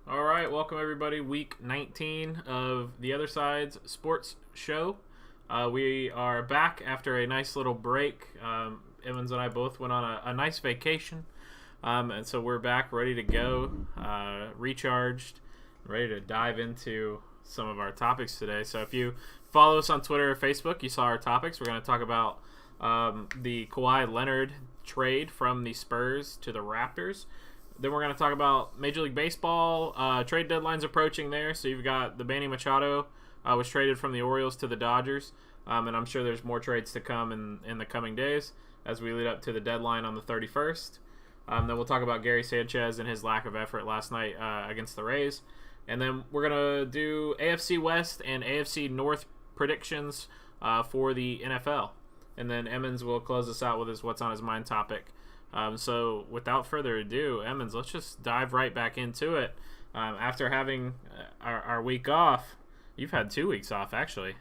All right, welcome everybody. Week 19 of the Other Side's Sports Show. We are back after a nice little break. Evans and I both went on a nice vacation, and so we're back ready to go, recharged, ready to dive into some of our topics today. So if you follow us on Twitter or Facebook, you saw our topics. We're going to talk about the Kawhi Leonard trade from the Spurs to the Raptors. Then we're going to talk about Major League Baseball. Trade deadline's approaching there. So you've got the Manny Machado was traded from the Orioles to the Dodgers. And I'm sure there's more trades to come in the coming days as we lead up to the deadline on the 31st. Then we'll talk about Gary Sanchez and his lack of effort last night against the Rays. And then we're going to do AFC West and AFC North predictions for the NFL. And then Emmons will close us out with his What's on His Mind topic. So without further ado, Emmons, let's just dive right back into it. After having our week off, you've had 2 weeks off, actually.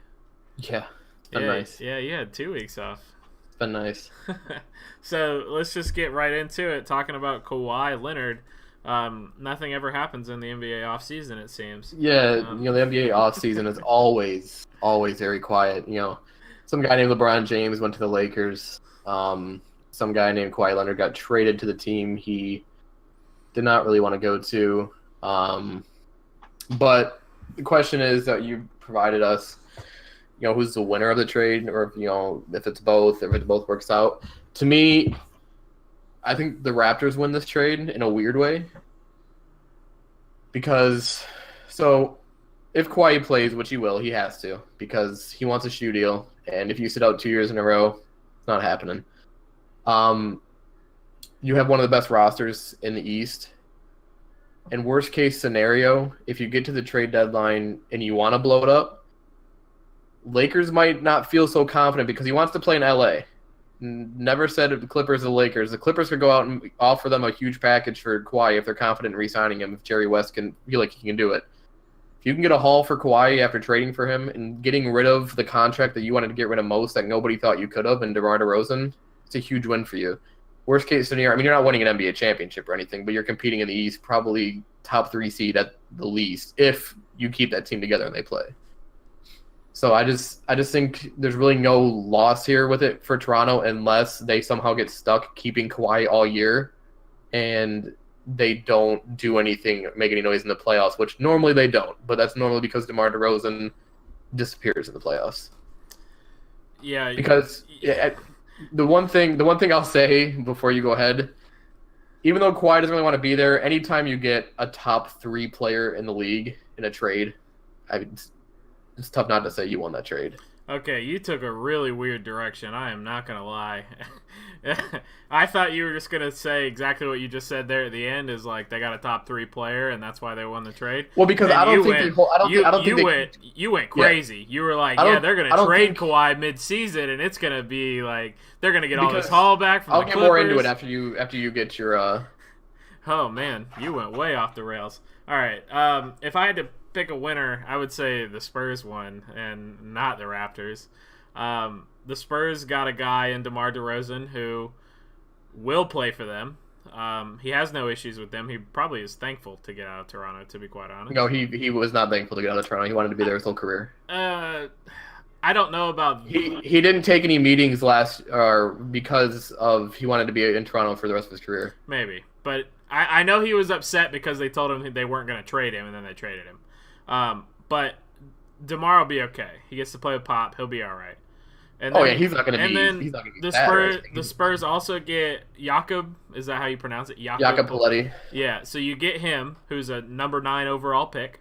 Yeah, it's been nice. Yeah, you had 2 weeks off. It's been nice. So let's just get right into it, talking about Kawhi Leonard. Nothing ever happens in the NBA offseason, it seems. Yeah, the NBA offseason is always very quiet. Some guy named LeBron James went to the Lakers. Some guy named Kawhi Leonard got traded to the team he did not really want to go to. But the question is that you provided us, who's the winner of the trade, or if it's both, if it both works out. To me, I think the Raptors win this trade in a weird way. Because, if Kawhi plays, which he will, he has to, because he wants a shoe deal. And if you sit out 2 years in a row, it's not happening. You have one of the best rosters in the East. And worst case scenario, if you get to the trade deadline and you want to blow it up, Lakers might not feel so confident because he wants to play in LA. Never said the Clippers or the Lakers. The Clippers could go out and offer them a huge package for Kawhi if they're confident in re-signing him, if Jerry West can feel like he can do it. If you can get a haul for Kawhi after trading for him and getting rid of the contract that you wanted to get rid of most that nobody thought you could have in DeMar DeRozan, it's a huge win for you. Worst case scenario, you're not winning an NBA championship or anything, but you're competing in the East, probably top 3 seed at the least, if you keep that team together and they play. So I just think there's really no loss here with it for Toronto unless they somehow get stuck keeping Kawhi all year and they don't do anything, make any noise in the playoffs, which normally they don't. But that's normally because DeMar DeRozan disappears in the playoffs. Yeah. Because the one thing I'll say before you go ahead, even though Kawhi doesn't really want to be there, anytime you get a top 3 player in the league in a trade, it's tough not to say you won that trade. Okay, you took a really weird direction. I am not going to lie. I thought you were just going to say exactly what you just said there at the end, is like they got a top 3 player and that's why they won the trade. Well, because you went crazy. Yeah. You were like, they're going to trade Kawhi mid-season and it's going to be like they're going to get all this haul back from the Clippers. I'll get more into it after you get your Oh man, you went way off the rails. All right. If I had to pick a winner, I would say the Spurs won and not the Raptors. The Spurs got a guy in DeMar DeRozan who will play for them. He has no issues with them. He probably is thankful to get out of Toronto, to be quite honest. No, he was not thankful to get out of Toronto. He wanted to be there his whole career. I don't know about... He didn't take any meetings because of he wanted to be in Toronto for the rest of his career. Maybe. But I know he was upset because they told him they weren't going to trade him, and then they traded him. But DeMar will be okay. He gets to play with Pop. He'll be all right. And then, he's not going to be. And he's then not going to be the Spurs also get Jakob. Is that how you pronounce it? Jakob Poeltl. Yeah. So you get him, who's a number 9 overall pick,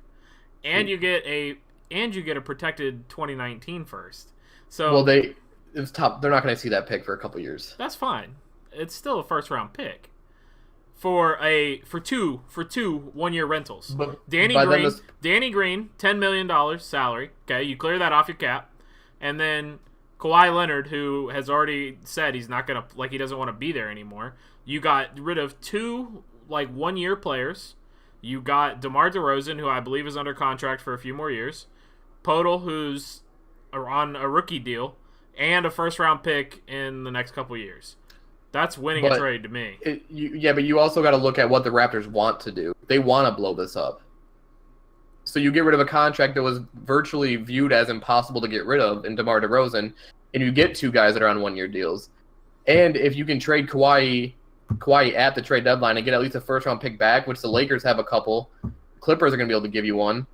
and you get a protected 2019 first. So it's tough. They're not going to see that pick for a couple years. That's fine. It's still a first round pick. For two 1-year rentals. But Danny Green, $10 million salary. Okay, you clear that off your cap, and then Kawhi Leonard, who has already said he's not gonna he doesn't want to be there anymore. You got rid of 2 1-year players. You got DeMar DeRozan, who I believe is under contract for a few more years. Podol, who's on a rookie deal, and a first round pick in the next couple years. That's winning a trade to me. But you also got to look at what the Raptors want to do. They want to blow this up. So you get rid of a contract that was virtually viewed as impossible to get rid of in DeMar DeRozan, and you get two guys that are on 1-year deals. And if you can trade Kawhi at the trade deadline and get at least a first-round pick back, which the Lakers have a couple, Clippers are going to be able to give you one.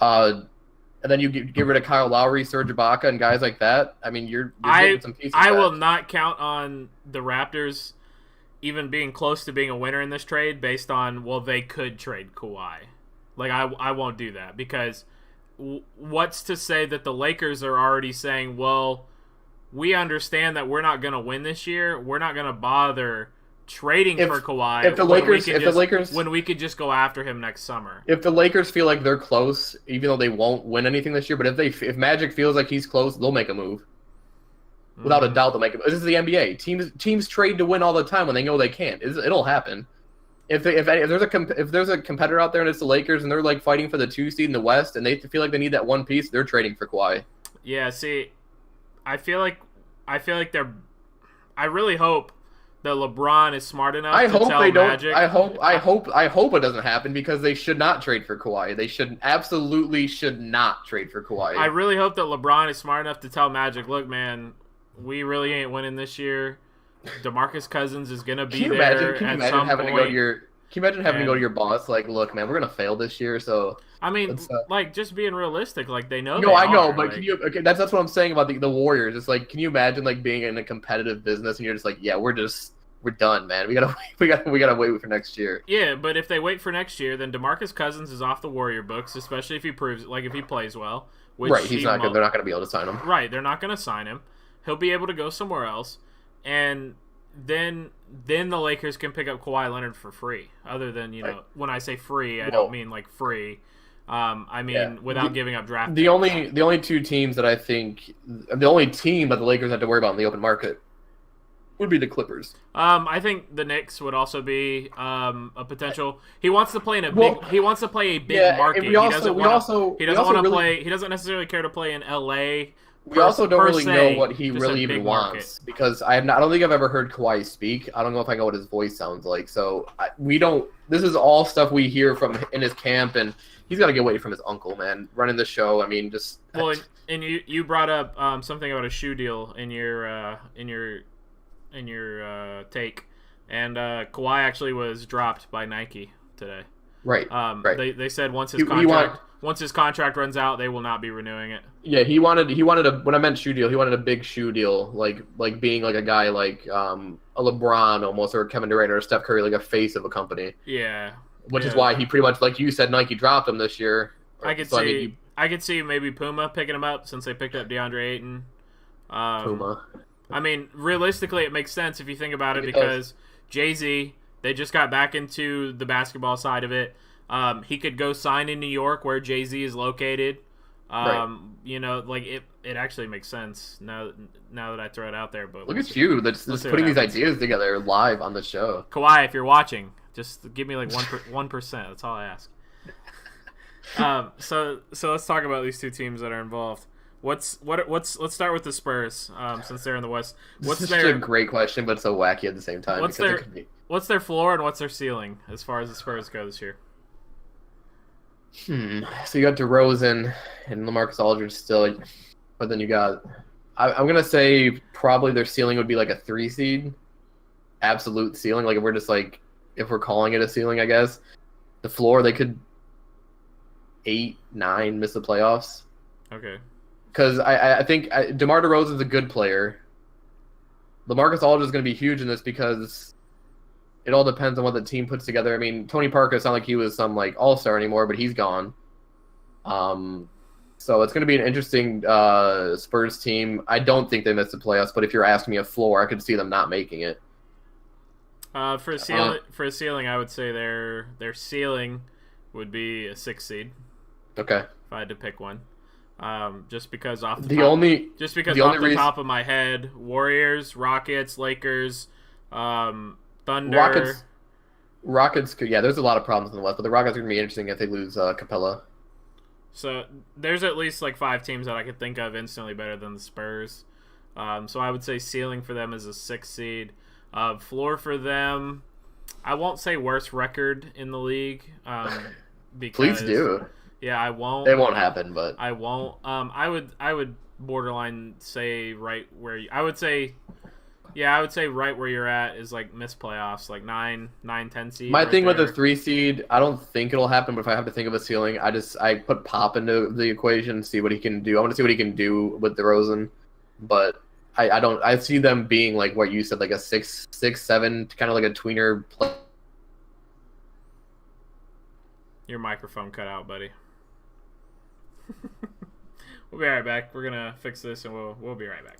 And then you get rid of Kyle Lowry, Serge Ibaka, and guys like that. I mean, you're getting some pieces I back. will not count on the Raptors even being close to being a winner in this trade based on, well, they could trade Kawhi. Like, I won't do that because what's to say that the Lakers are already saying, well, we understand that we're not going to win this year. We're not going to bother trading for Kawhi when we could just go after him next summer. If the Lakers feel like they're close, even though they won't win anything this year, but if Magic feels like he's close, they'll make a move. Without a doubt, they'll make a move. This is the NBA. Teams trade to win all the time when they know they can't. It'll happen. If there's a competitor out there and it's the Lakers and they're like fighting for the 2 seed in the West and they feel like they need that one piece, they're trading for Kawhi. Yeah, see, I feel like I really hope that LeBron is smart enough to tell Magic. I hope it doesn't happen because they should not trade for Kawhi. They absolutely should not trade for Kawhi. I really hope that LeBron is smart enough to tell Magic, look, man, we really ain't winning this year. DeMarcus Cousins is gonna be there at some point. Can you imagine having to go to your boss like, look, man, we're gonna fail this year, so. I mean, like, just being realistic, like they know. No, I know, but can you? Okay, that's what I'm saying about the Warriors. It's like, can you imagine like being in a competitive business and you're just like, yeah, we're done, man. We gotta wait for next year. Yeah, but if they wait for next year, then DeMarcus Cousins is off the Warrior books, especially if he plays well. Right, he's not good. They're not gonna be able to sign him. Right, they're not gonna sign him. He'll be able to go somewhere else, and then the Lakers can pick up Kawhi Leonard for free. Other than when I say free, I don't mean like free. I mean without giving up draft. The only two teams that I think the only team that the Lakers have to worry about in the open market would be the Clippers. I think the Knicks would also be a potential. He wants to play in a big. He wants to play a big market. He doesn't play. He doesn't necessarily care to play in LA. We also don't really know what he really even wants because I don't think I've ever heard Kawhi speak. I don't know if I know what his voice sounds like. So we don't. This is all stuff we hear from in his camp, and he's got to get away from his uncle, man. Running the show. I mean, just. Well, and you brought up something about a shoe deal in your take, and Kawhi actually was dropped by Nike today. Right. Right. They said once his contract runs out, they will not be renewing it. Yeah, he wanted a when I meant shoe deal, he wanted a big shoe deal, like being like a guy like a LeBron almost, or a Kevin Durant or a Steph Curry, like a face of a company. Yeah. Which is why he pretty much, like you said, Nike dropped him this year. I could see maybe Puma picking him up since they picked up DeAndre Ayton. Puma. I mean, realistically, it makes sense if you think about it because Jay-Z, they just got back into the basketball side of it. He could go sign in New York where Jay-Z is located. Right. It actually makes sense now that I throw it out there. But look at you, that's putting these ideas together live on the show. Kawhi, if you're watching, just give me like 1%. That's all I ask. So let's talk about these two teams that are involved. Let's start with the Spurs, since they're in the West. This is a great question, but so wacky at the same time. What's their floor and what's their ceiling as far as the Spurs go this year? So you got DeRozan and LaMarcus Aldridge still, but then you got. I'm gonna say probably their ceiling would be like a 3 seed, absolute ceiling. Like if we're calling it a ceiling, I guess. The floor they could 8, 9 miss the playoffs. Okay. Because I think DeMar DeRozan is a good player. LaMarcus Aldridge is going to be huge in this because it all depends on what the team puts together. I mean, Tony Parker, it's not like he was some like all-star anymore, but he's gone. So it's going to be an interesting Spurs team. I don't think they miss the playoffs, but if you're asking me a floor, I could see them not making it. For a ceiling, I would say their ceiling would be a 6 seed. Okay. If I had to pick one. Just because off the top of my head, Warriors, Rockets, Lakers, Thunder. Rockets. Yeah, there's a lot of problems in the West, but the Rockets are gonna be interesting if they lose Capella. So there's at least like 5 teams that I could think of instantly better than the Spurs. So I would say ceiling for them is a 6 seed. Floor for them, I won't say worst record in the league. Because, please do. Yeah, I won't. It won't happen, but I won't. I would borderline say right where I would say. Yeah, I would say right where you're at is like missed playoffs, like 9, 10 seed. my right thing with the there. 3 seed, I don't think it'll happen. But if I have to think of a ceiling, I put Pop into the equation and see what he can do. I want to see what he can do with DeRozan, but I don't. I see them being like what you said, like a 6, 7, kind of like a tweener play. Your microphone cut out, buddy. We'll be right back. We're gonna fix this, and we'll be right back.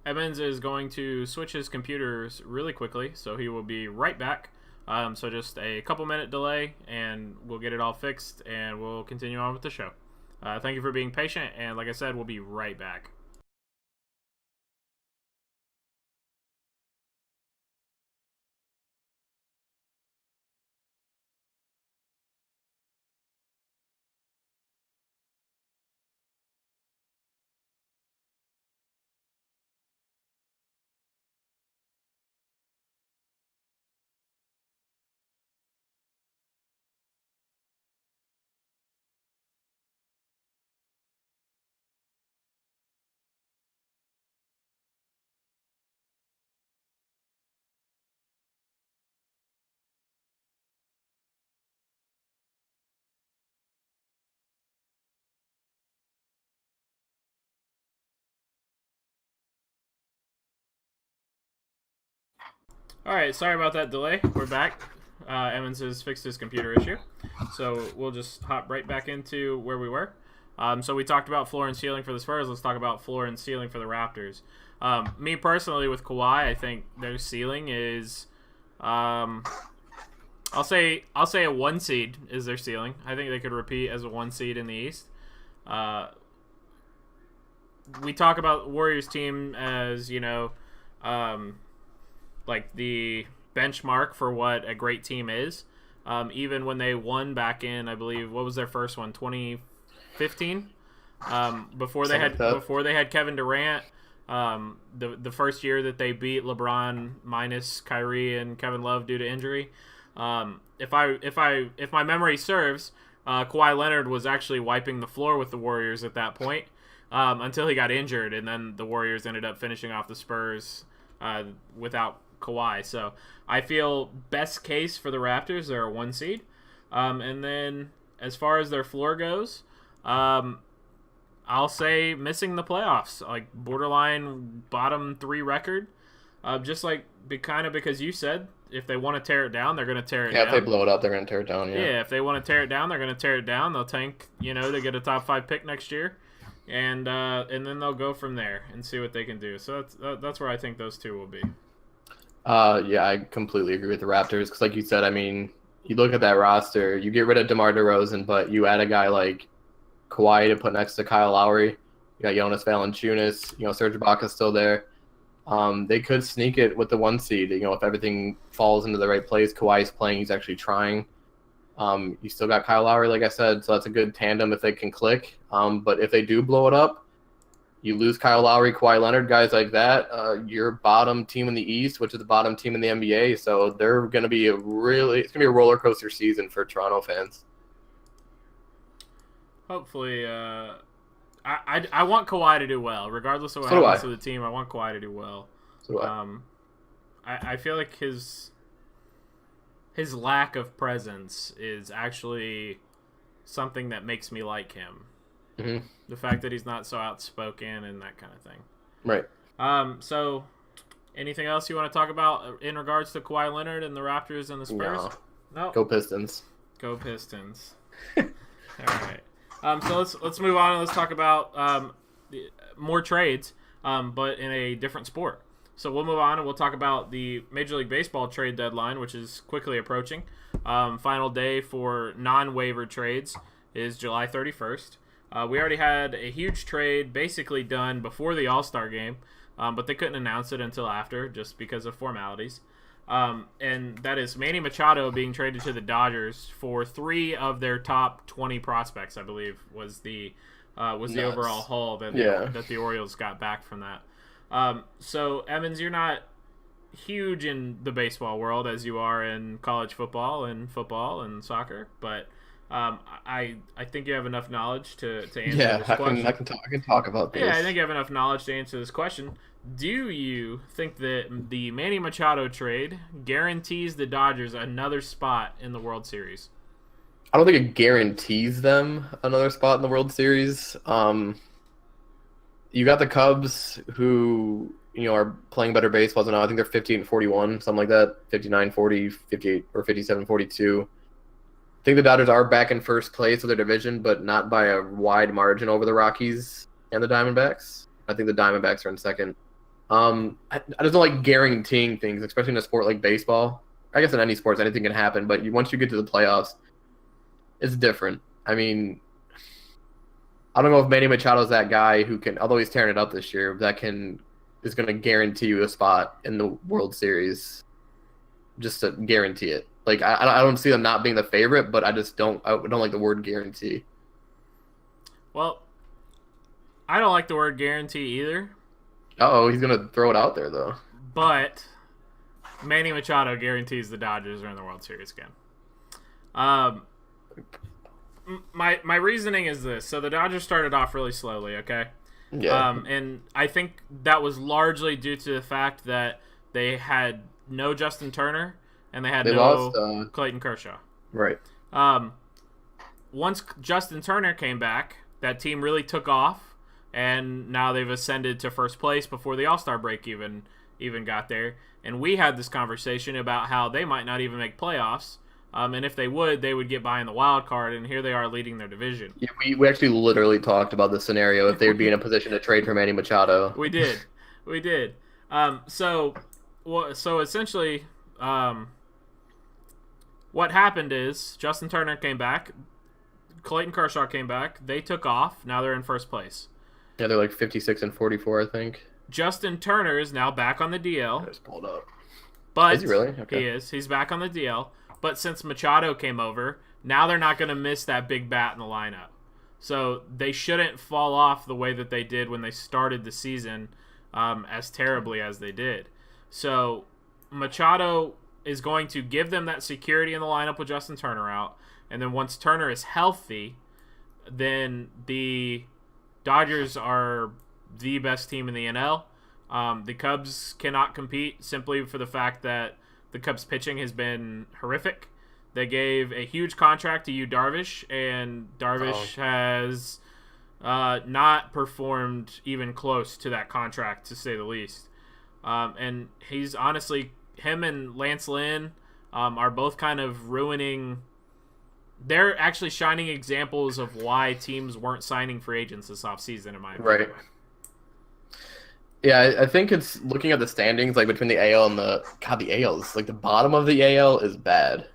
Evans is going to switch his computers really quickly, so he will be right back. So just a couple minute delay, and we'll get it all fixed, and we'll continue on with the show. Thank you for being patient, and like I said, we'll be right back. All right, sorry about that delay. We're back. Evans has fixed his computer issue, so we'll just hop right back into where we were. So we talked about floor and ceiling for the Spurs. Let's talk about floor and ceiling for the Raptors. Me personally, with Kawhi, I think their ceiling is, I'll say a 1 seed is their ceiling. I think they could repeat as a 1 seed in the East. We talk about Warriors team as like the benchmark for what a great team is. Even when they won back in, I believe, what was their first one, 2015? Before they had Kevin Durant, the first year that they beat LeBron minus Kyrie and Kevin Love due to injury. If my memory serves, Kawhi Leonard was actually wiping the floor with the Warriors at that point until he got injured, and then the Warriors ended up finishing off the Spurs without Kawhi. So I feel best case for the Raptors, they're a 1 seed. And then as far as their floor goes, I'll say missing the playoffs, like borderline bottom 3 record. Just like because you said if they want to tear it down, they're going to tear it down. Yeah, if they blow it up, they're going to tear it down. Yeah, if they want to tear it down, they're going to tear it down. They'll tank, to get a top 5 pick next year. And then they'll go from there and see what they can do. So that's where I think those two will be. Yeah, I completely agree with the Raptors because, like you said, I mean, you look at that roster, you get rid of DeMar DeRozan, but you add a guy like Kawhi to put next to Kyle Lowry. You got Jonas Valanciunas. Serge Ibaka's still there. They could sneak it with the 1 seed. If everything falls into the right place, Kawhi's playing, he's actually trying. You still got Kyle Lowry, like I said, so that's a good tandem if they can click. But if they do blow it up, you lose Kyle Lowry, Kawhi Leonard, guys like that. Your bottom team in the East, which is the bottom team in the NBA, so they're going to be it's going to be a roller coaster season for Toronto fans. Hopefully, I want Kawhi to do well, regardless of what happens to the team. I want Kawhi to do well. So do I feel like his lack of presence is actually something that makes me like him. Mm-hmm. The fact that he's not so outspoken and that kind of thing. Right. So, anything else you want to talk about in regards to Kawhi Leonard and the Raptors and the Spurs? No. Go Pistons. Go Pistons. All right. So let's move on and let's talk about more trades. but in a different sport. So we'll move on and we'll talk about the Major League Baseball trade deadline, which is quickly approaching. Final day for non-waiver trades is July 31st. We already had a huge trade basically done before the All-Star game, but they couldn't announce it until after just because of formalities. And that is Manny Machado being traded to the Dodgers for 3 of their top 20 prospects, I believe, was the overall haul that the Orioles got back from that. So, Evans, you're not huge in the baseball world as you are in college football and soccer, but I think you have enough knowledge to answer this question. I can talk about this. Yeah, I think you have enough knowledge to answer this question. Do you think that the Manny Machado trade guarantees the Dodgers another spot in the World Series? I don't think it guarantees them another spot in the World Series. You got the Cubs who, are playing better baseball now. I think they're 58-41, something like that. 59-40, 58 or 57-42. I think the Dodgers are back in first place of their division, but not by a wide margin over the Rockies and the Diamondbacks. I think the Diamondbacks are in second. I just don't like guaranteeing things, especially in a sport like baseball. I guess in any sports, anything can happen, but once you get to the playoffs, it's different. I mean, I don't know if Manny Machado's that guy who can, although he's tearing it up this year, is going to guarantee you a spot in the World Series, just to guarantee it. Like I don't see them not being the favorite, but I don't like the word guarantee. Well, I don't like the word guarantee either. He's gonna throw it out there though. But Manny Machado guarantees the Dodgers are in the World Series again. My reasoning is this: so the Dodgers started off really slowly, okay? Yeah. And I think that was largely due to the fact that they had no Justin Turner and they lost Clayton Kershaw. Right. Once Justin Turner came back, that team really took off. And now they've ascended to first place before the All-Star break even got there. And we had this conversation about how they might not even make playoffs. And if they would get by in the wild card. And here they are leading their division. Yeah, we actually literally talked about this scenario if they would be in a position to trade for Manny Machado. We did. So essentially, what happened is Justin Turner came back. Clayton Kershaw came back. They took off. Now they're in first place. Yeah, they're like 56-44, I think. Justin Turner is now back on the DL. I just pulled up. But is he really? Okay. He is. He's back on the DL. But since Machado came over, now they're not going to miss that big bat in the lineup. So they shouldn't fall off the way that they did when they started the season, as terribly as they did. So Machado is going to give them that security in the lineup with Justin Turner out. And then once Turner is healthy, then the Dodgers are the best team in the NL. The Cubs cannot compete simply for the fact that the Cubs pitching has been horrific. They gave a huge contract to Yu Darvish, and Darvish has not performed even close to that contract, to say the least. And he's honestly, him and Lance Lynn are both kind of ruining. They're actually shining examples of why teams weren't signing free agents this offseason, in my opinion. Right. Yeah, I think it's looking at the standings, like between the AL and the AL is like the bottom of the AL is bad.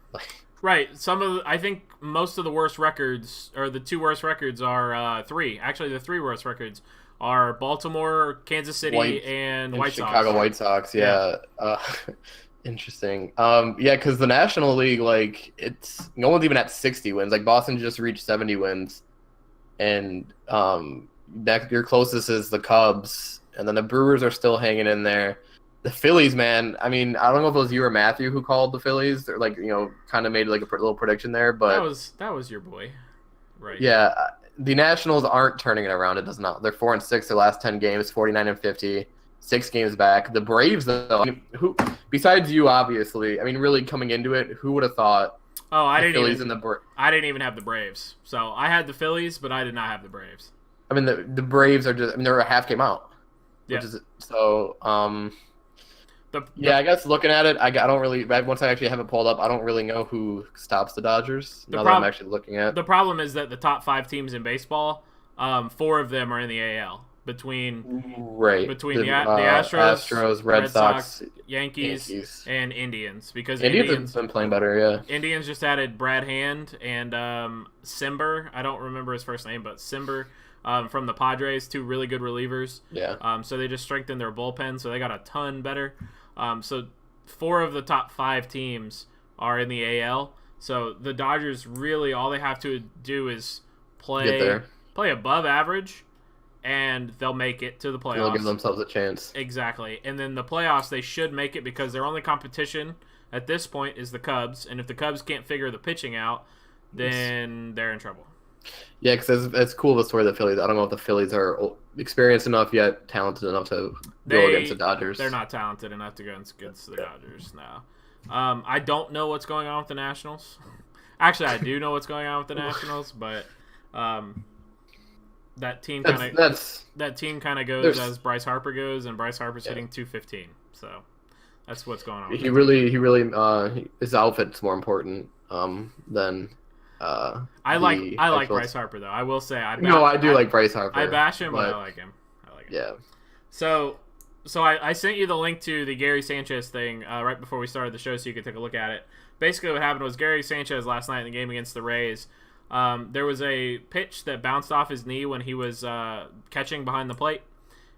Right. I think most of the worst records, or the 2 worst records, are 3. Actually, the 3 worst records are Baltimore, Kansas City, and White Sox. Chicago White Sox. Yeah. Interesting. Because the National League, like, it's no one's even at 60 wins. Like Boston just reached 70 wins, and your closest is the Cubs, and then the Brewers are still hanging in there. The Phillies, man. I mean, I don't know if it was you or Matthew who called the Phillies. They're like, kind of made like a little prediction there, but that was your boy, right? Yeah, the Nationals aren't turning it around. It does not. They're 4-6 their last 10 games, 49-50. 6 games back. The Braves, though, who besides you, obviously, I mean, really coming into it, who would have thought? Oh, I didn't even have the Braves. So I had the Phillies, but I did not have the Braves. I mean, the Braves are just. I mean, they're a half game out. Yeah. Which is so. I guess looking at it, I don't really. Once I actually have it pulled up, I don't really know who stops the Dodgers. That I'm actually looking at. The problem is that the top 5 teams in baseball, 4 of them are in the AL. between Right. between the Astros, Red Sox, Yankees, and Indians, because Indians have been playing better. Yeah. Indians just added Brad Hand and Simber. I don't remember his first name, but Simber from the Padres, 2 really good relievers. Yeah. So they just strengthened their bullpen, so they got a ton better. So 4 of the top 5 teams are in the AL. So the Dodgers really, all they have to do is play above average, and they'll make it to the playoffs. They'll give themselves a chance. Exactly. And then the playoffs, they should make it, because their only competition at this point is the Cubs. And if the Cubs can't figure the pitching out, then they're in trouble. Yeah, because it's cool the story of the Phillies. I don't know if the Phillies are experienced enough yet, talented enough to go against the Dodgers. They're not talented enough to go against the Dodgers now. I don't know what's going on with the Nationals. Actually, I do know what's going on with the Nationals, but that team kind of goes as Bryce Harper goes, and Bryce Harper's hitting .215. So that's what's going on. He really his outfit's more important than. I like Bryce Harper, though. I will say I do like Bryce Harper. I bash him, but I like him. Yeah. So I sent you the link to the Gary Sanchez thing right before we started the show, so you could take a look at it. Basically, what happened was Gary Sanchez last night in the game against the Rays. There was a pitch that bounced off his knee when he was catching behind the plate,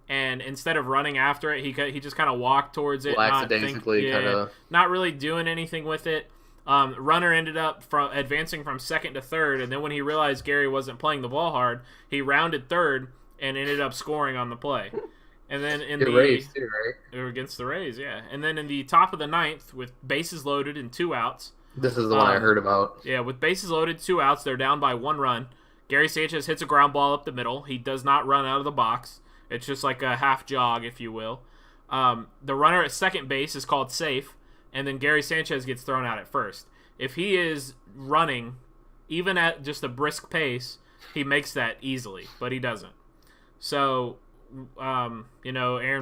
and instead of running after it, he just kind of walked towards it, not really doing anything with it. Runner ended up advancing from second to third, and then when he realized Gary wasn't playing the ball hard, he rounded third and ended up scoring on the play. And then in the Rays too, right? Against the Rays, yeah. And then in the top of the 9th, with bases loaded and 2 outs. This is the one I heard about. Yeah, with bases loaded, 2 outs, they're down by 1 run. Gary Sanchez hits a ground ball up the middle. He does not run out of the box. It's just like a half jog, if you will. The runner at second base is called safe, and then Gary Sanchez gets thrown out at first. If he is running, even at just a brisk pace, he makes that easily, but he doesn't. So, Aaron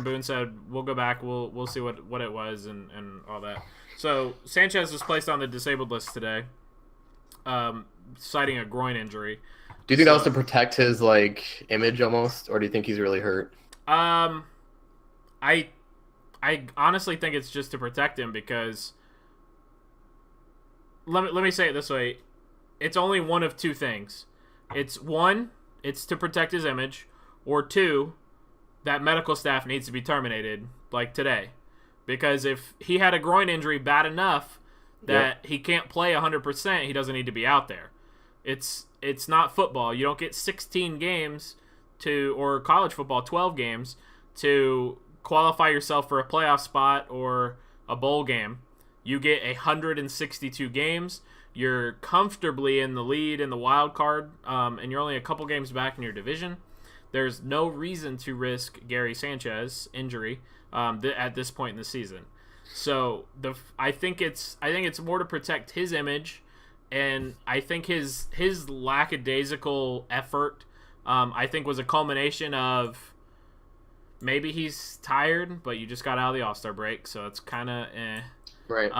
Boone said, we'll go back, we'll see what it was and all that. So, Sanchez was placed on the disabled list today, citing a groin injury. Do you think that was to protect his, image almost, or do you think he's really hurt? I honestly think it's just to protect him, because let me say it this way. It's only one of 2 things. It's to protect his image, or 2, that medical staff needs to be terminated, like today. Because if he had a groin injury bad enough that he can't play 100%, he doesn't need to be out there. It's not football. You don't get 16 games or college football, 12 games to qualify yourself for a playoff spot or a bowl game. You get 162 games. You're comfortably in the lead in the wild card, and you're only a couple games back in your division. There's no reason to risk Gary Sanchez injury at this point in the season. So I think it's more to protect his image, and I think his lackadaisical effort, I think, was a culmination of maybe he's tired, but you just got out of the All-Star break, so it's kind of right.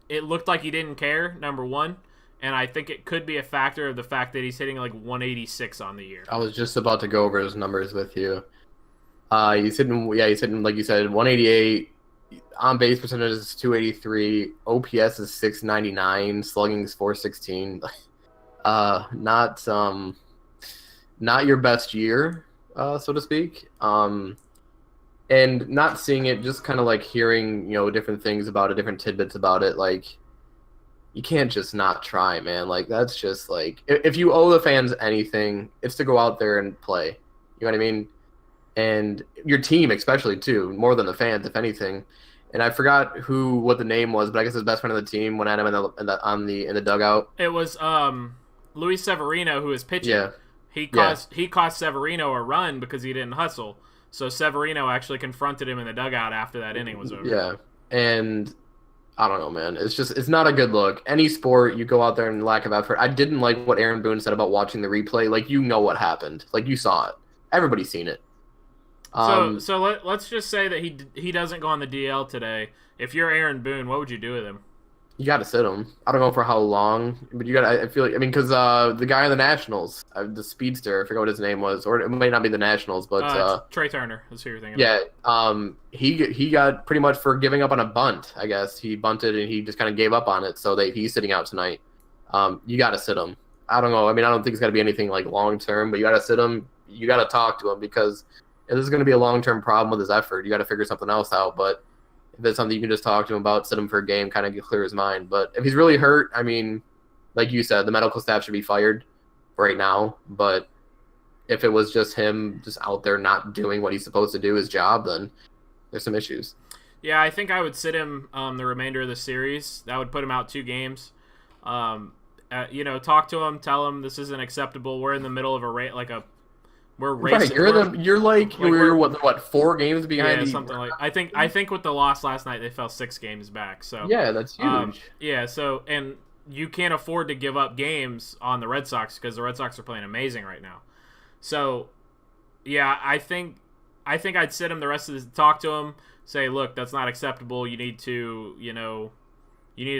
It looked like he didn't care, number one, and I think it could be a factor of the fact that he's hitting 186 on the year. I was just about to go over his numbers with you. He's hitting like you said, 188. On base percentage is 283. OPS is 699. Slugging is 416. Not your best year, so to speak. And not seeing it, just kind of hearing, different things about it, different tidbits about it. You can't just not try, man. That's just if you owe the fans anything, it's to go out there and play. You know what I mean? And your team, especially too, more than the fans, if anything. And I forgot what the name was, but I guess his best friend of the team went at him in the dugout. It was Luis Severino, who was pitching. Yeah. He cost Severino a run because he didn't hustle. So Severino actually confronted him in the dugout after that inning was over. Yeah, and I don't know, man. It's not a good look. Any sport, you go out there and lack of effort. I didn't like what Aaron Boone said about watching the replay. What happened. You saw it. Everybody's seen it. So let's just say that he doesn't go on the DL today. If you're Aaron Boone, what would you do with him? You got to sit him. I don't know for how long, but you got. I feel like because the guy in the Nationals, the speedster, I forgot what his name was, or it might not be the Nationals, but Trey Turner is who you're thinking yeah, about. he got pretty much for giving up on a bunt. I guess he bunted and he just kind of gave up on it, so he's sitting out tonight. You got to sit him. I don't know. I mean, I don't think it's got to be anything like long term, but you got to sit him. You got to talk to him because if this is going to be a long term problem with his effort, you got to figure something else out. But if it's something you can just talk to him about, sit him for a game, kind of clear his mind. But if he's really hurt, I mean, like you said, the medical staff should be fired right now. But if it was just him just out there not doing what he's supposed to do, his job, then there's some issues. Yeah, I think I would sit him the remainder of the series. That would put him out 2 games. Talk to him, tell him this isn't acceptable. We're in the middle of a race, we're racing. Right, you're what 4 games behind? Yeah, something like. I think with the loss last night, they fell 6 games back. So yeah, that's huge. So and you can't afford to give up games on the Red Sox because the Red Sox are playing amazing right now. So yeah, I think I'd sit him the rest of the talk to him, say, look, that's not acceptable. You need to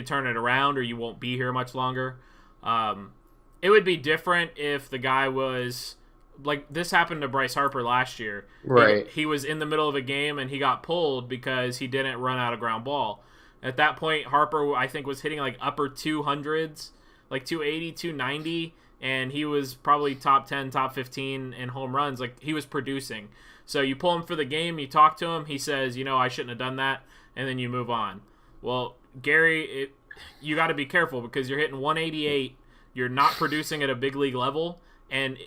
turn it around, or you won't be here much longer. It would be different if the guy was like this happened to Bryce Harper last year. Right. He was in the middle of a game and he got pulled because he didn't run out a ground ball. At that point, Harper, I think, was hitting like upper 200s, like 280, 290, and he was probably top 10, top 15 in home runs. Like, he was producing. So you pull him for the game, you talk to him, he says, I shouldn't have done that, and then you move on. Well, Gary, you got to be careful because you're hitting 188, you're not producing at a big league level, and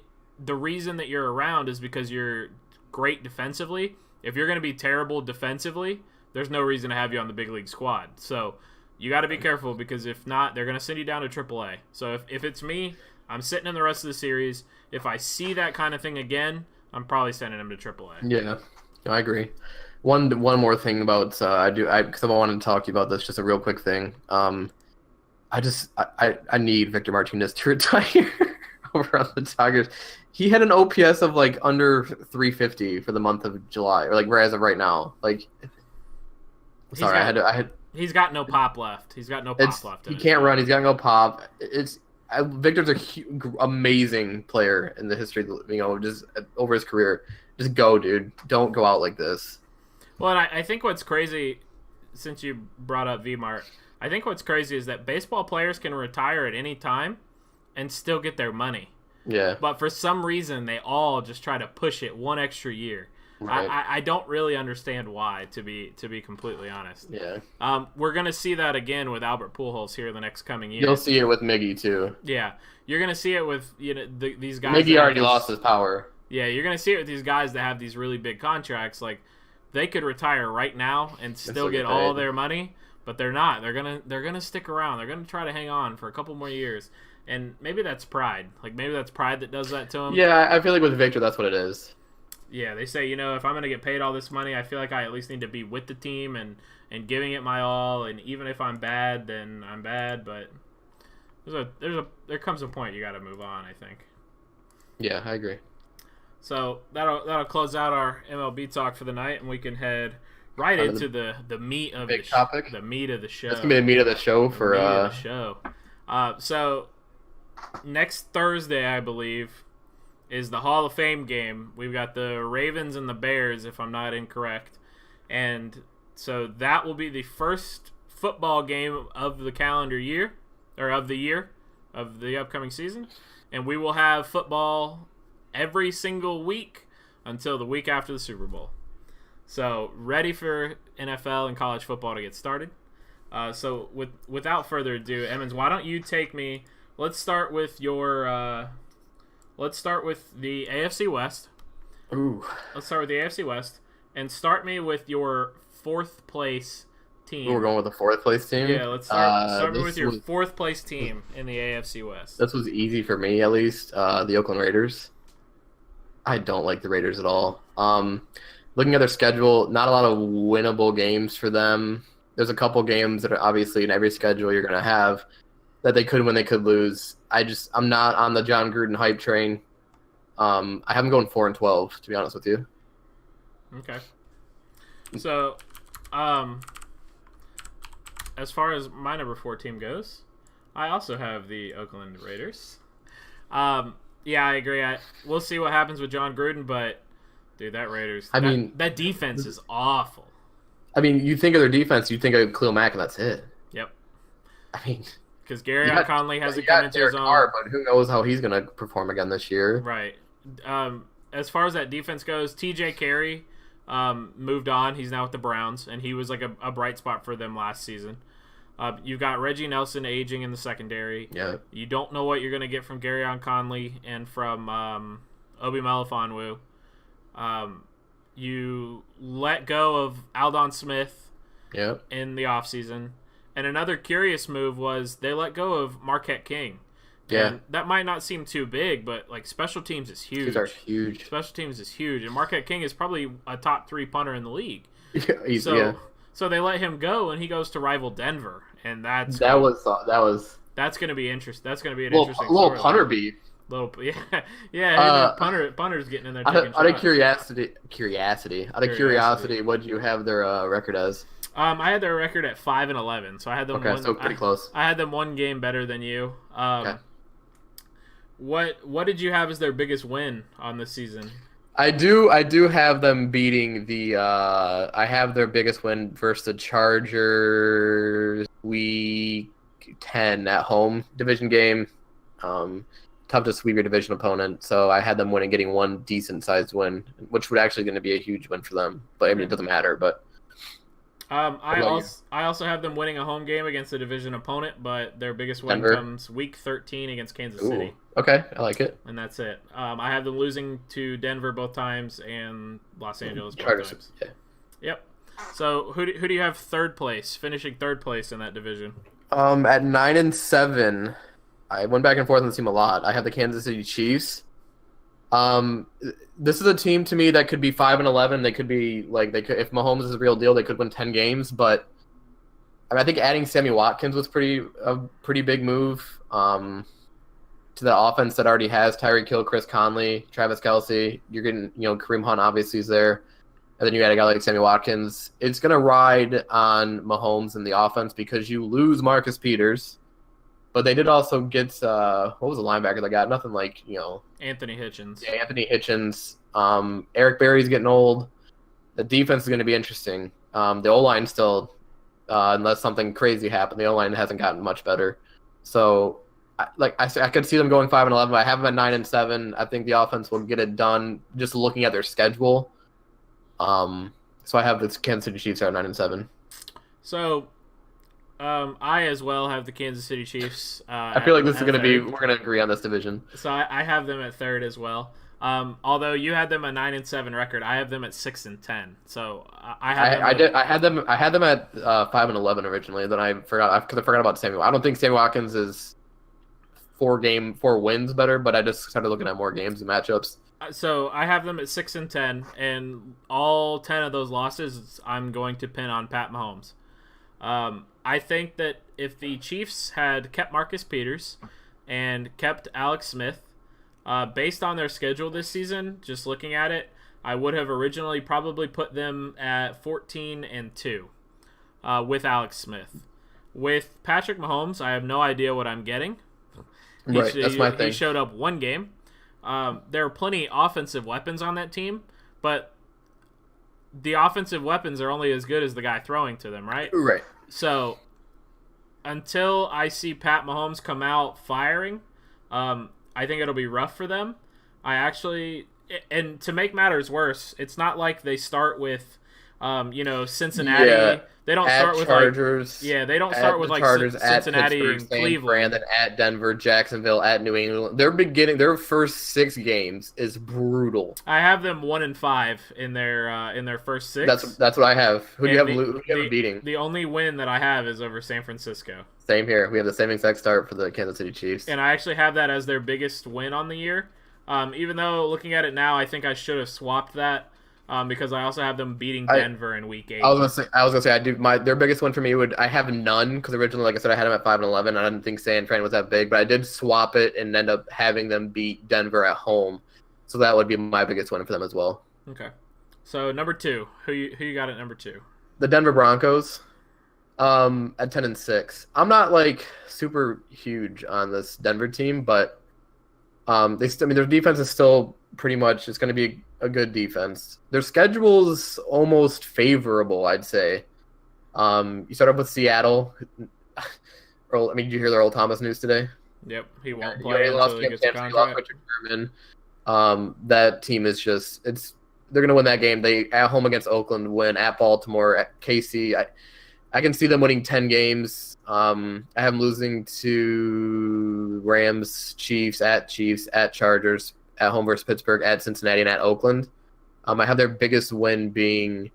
the reason that you're around is because you're great defensively. If you're going to be terrible defensively, there's no reason to have you on the big league squad. So you got to be careful because if not, they're going to send you down to AAA. So if it's me, I'm sitting in the rest of the series. If I see that kind of thing again, I'm probably sending him to AAA. Yeah, I agree. One more thing about because I wanted to talk to you about this. Just a real quick thing. I need Victor Martinez to retire over on the Tigers. He had an OPS of like under 350 for the month of July, or like as of right now. Like, He's got no pop left. He can't run. He's got no pop. Victor's amazing player in the history. Just over his career. Just go, dude. Don't go out like this. Well, and I think what's crazy, since you brought up VMart, I think what's crazy is that baseball players can retire at any time and still get their money. Yeah. But for some reason, they all just try to push it one extra year. Right. I don't really understand why, to be completely honest. Yeah. We're gonna see that again with Albert Pujols here the next coming year. You'll see it with Miggy too. Yeah, you're gonna see it with these guys. Miggy already lost his power. Yeah, you're gonna see it with these guys that have these really big contracts. Like, they could retire right now and still get all their money, but they're not. They're gonna stick around. They're gonna try to hang on for a couple more years. And maybe that's pride. Like, maybe that's pride that does that to him. Yeah, I feel like with Victor, that's what it is. Yeah, they say, if I'm going to get paid all this money, I feel like I at least need to be with the team and giving it my all. And even if I'm bad, then I'm bad. But there comes a point you got to move on, I think. Yeah, I agree. So that'll close out our MLB talk for the night, and we can head right into the meat of the topic. The meat of the show. That's gonna be the meat of the show for the show. So next Thursday, I believe, is the Hall of Fame game. We've got the Ravens and the Bears, if I'm not incorrect. And so that will be the first football game of the calendar year, or of the upcoming season. And we will have football every single week until the week after the Super Bowl. So ready for NFL and college football to get started. So without further ado, Emmons, why don't you take me? Let's start with your. Let's start with the AFC West. Ooh. Let's start with the AFC West and start me with your 4th place team. Ooh, we're going with the 4th place team. Yeah, let's start me with your 4th place team in the AFC West. This was easy for me, at least. The Oakland Raiders. I don't like the Raiders at all. Looking at their schedule, not a lot of winnable games for them. There's a couple games that are obviously in every schedule you're going to have that they could win, they could lose. I'm not on the John Gruden hype train. I have them going 4-12, to be honest with you. Okay. So, as far as my number 4 team goes, I also have the Oakland Raiders. Yeah, I agree. We'll see what happens with John Gruden, but dude, that Raiders. That defense is awful. I mean, you think of their defense, you think of Khalil Mack, and that's it. Yep. I mean, because Garrett Conley hasn't come into his own. But who knows how he's going to perform again this year? Right. As far as that defense goes, T.J. Carey moved on. He's now with the Browns, and he was like a bright spot for them last season. You've got Reggie Nelson aging in the secondary. Yeah. You don't know what you're going to get from Garrett Conley and from Obi Melifonwu. You let go of Aldon Smith in the offseason. And another curious move was they let go of Marquette King. Yeah. And that might not seem too big, but like special teams is huge. These are huge. Special teams is huge. And Marquette King is probably a top 3 punter in the league. So they let him go, and he goes to rival Denver. And that's going to be interesting. That's going to be an interesting little punter beef. Punter's getting in there. Out of curiosity, what do you have their record as? I had their record at 5-11, so I had them. Okay, so pretty close. I had them 1 game better than you. Okay. What did you have as their biggest win on this season? I do have them beating the. I have their biggest win versus the Chargers week 10 at home division game. Tough to sweep your division opponent, so I had them winning, getting 1 decent sized win, which would actually going to be a huge win for them. But I mean, it doesn't matter. But I also have them winning a home game against a division opponent, but their biggest win comes week 13 against Kansas City. Okay, I like it. And that's it. I have them losing to Denver both times and Los Angeles both times. Yeah. Yep. So who do you have finishing third place in that division? At 9-7, I went back and forth on the team a lot. I have the Kansas City Chiefs. This is a team to me that could be 5-11. They could be if Mahomes is a real deal, they could win 10 games. But I think adding Sammy Watkins was a pretty big move to the offense that already has Tyreek Hill, Chris Conley, Travis Kelce. You're getting Kareem Hunt obviously is there, and then you add a guy like Sammy Watkins. It's gonna ride on Mahomes in the offense because you lose Marcus Peters. But they did also get what was the linebacker they got? Nothing like Anthony Hitchens. Yeah, Anthony Hitchens. Eric Berry's getting old. The defense is going to be interesting. The O-line still, unless something crazy happened, the O-line hasn't gotten much better. So, I could see them going 5-11. But I have them at 9-7. I think the offense will get it done. Just looking at their schedule. So I have the Kansas City Chiefs at 9-7. So. I as well have the Kansas City Chiefs. I feel like this is going to be, we're going to agree on this division. So I have them at 3rd as well. Although you had them a 9-7 record, I have them at 6-10. So I had them at 5-11 originally. Then I forgot about Sammy. I don't think Sammy Watkins is 4 wins better, but I just started looking at more games and matchups. So I have them at 6-10, and all 10 of those losses I'm going to pin on Pat Mahomes. I think that if the Chiefs had kept Marcus Peters and kept Alex Smith, based on their schedule this season, just looking at it, I would have originally probably put them at 14-2 with Alex Smith. With Patrick Mahomes, I have no idea what I'm getting. That's my thing. He showed up 1 game. There are plenty of offensive weapons on that team, but the offensive weapons are only as good as the guy throwing to them, right? Right. So, until I see Pat Mahomes come out firing, I think it'll be rough for them. And to make matters worse, it's not like they start with, Cincinnati. Yeah. They don't start with Chargers. They don't start with Chargers, Cincinnati and Cleveland. Brandon at Denver, Jacksonville, at New England. Their first 6 games is brutal. I have them 1-5 in their first 6. That's what I have. Who do you have beating? The only win that I have is over San Francisco. Same here. We have the same exact start for the Kansas City Chiefs. And I actually have that as their biggest win on the year. Even though looking at it now, I think I should have swapped that. Because I also have them beating Denver in Week 8. I was gonna say their biggest one for me I have none because originally, like I said, I had them at 5-11. I didn't think San Fran was that big, but I did swap it and end up having them beat Denver at home. So that would be my biggest win for them as well. Okay, so number 2, who you got at number 2? The Denver Broncos. At 10-6. I'm not like super huge on this Denver team, but I mean, their defense is still pretty much. It's going to be a good defense. Their schedule's almost favorable, I'd say. You start up with Seattle. Earl, I mean, did you hear the Earl Thomas news today? Yep, he won't You play already lost until he Cam gets a Stanford, you lost contract. Richard Sherman. That team is just they're gonna win that game. They at home against Oakland, win at Baltimore, at KC. I can see them winning 10 games. I have them losing to Rams, Chiefs, at Chargers, at home versus Pittsburgh, at Cincinnati, and at Oakland. I have their biggest win being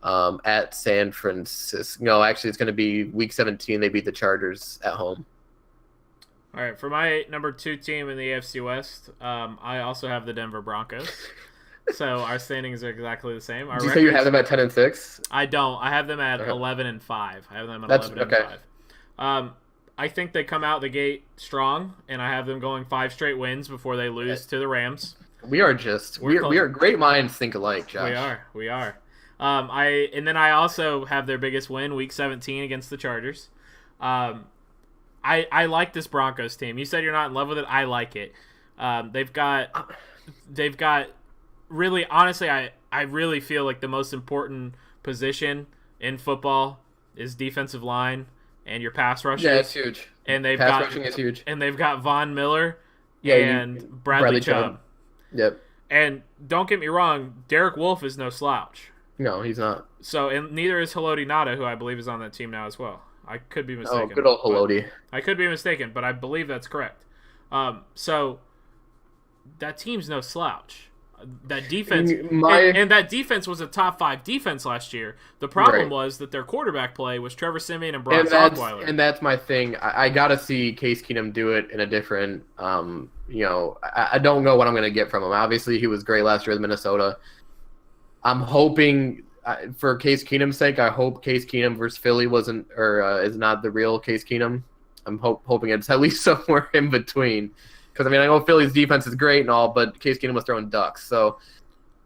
at San Francisco. No, actually, it's going to be Week 17. They beat the Chargers at home. All right, for my number 2 team in the AFC West, I also have the Denver Broncos. So our standings are exactly the same. Did you say you have them at 10-6? I don't. I have them at Okay. 11-5. I have them at That's 11-5. I think they come out the gate strong, and I have them going 5 straight wins before they lose to the Rams. We are just we are great minds think alike, Josh. We are. I also have their biggest win, Week 17 against the Chargers. I like this Broncos team. You said you're not in love with it. I like it. They've got really, honestly, I really feel like the most important position in football is defensive line and your pass rushers. Yeah, it's huge. And pass rushing is huge. And they've got Von Miller Yeah, and Bradley Chubb. Yep. And don't get me wrong, Derek Wolfe is no slouch. No, he's not. So, and neither is Haloti Nada, who I believe is on that team now as well. I could be mistaken. Oh, good old Haloti. I could be mistaken, but I believe that's correct. So that team's no slouch. That defense, and that defense was a top 5 defense last year. The problem was that their quarterback play was Trevor Siemian and Brock Osweiler. And that's my thing. I got to see Case Keenum do it in a different. I don't know what I'm going to get from him. Obviously, he was great last year with Minnesota. I'm hoping, for Case Keenum's sake, I hope Case Keenum versus Philly is not the real Case Keenum. I'm hoping it's at least somewhere in between. Because, I mean, I know Philly's defense is great and all, but Case Keenum was throwing ducks. So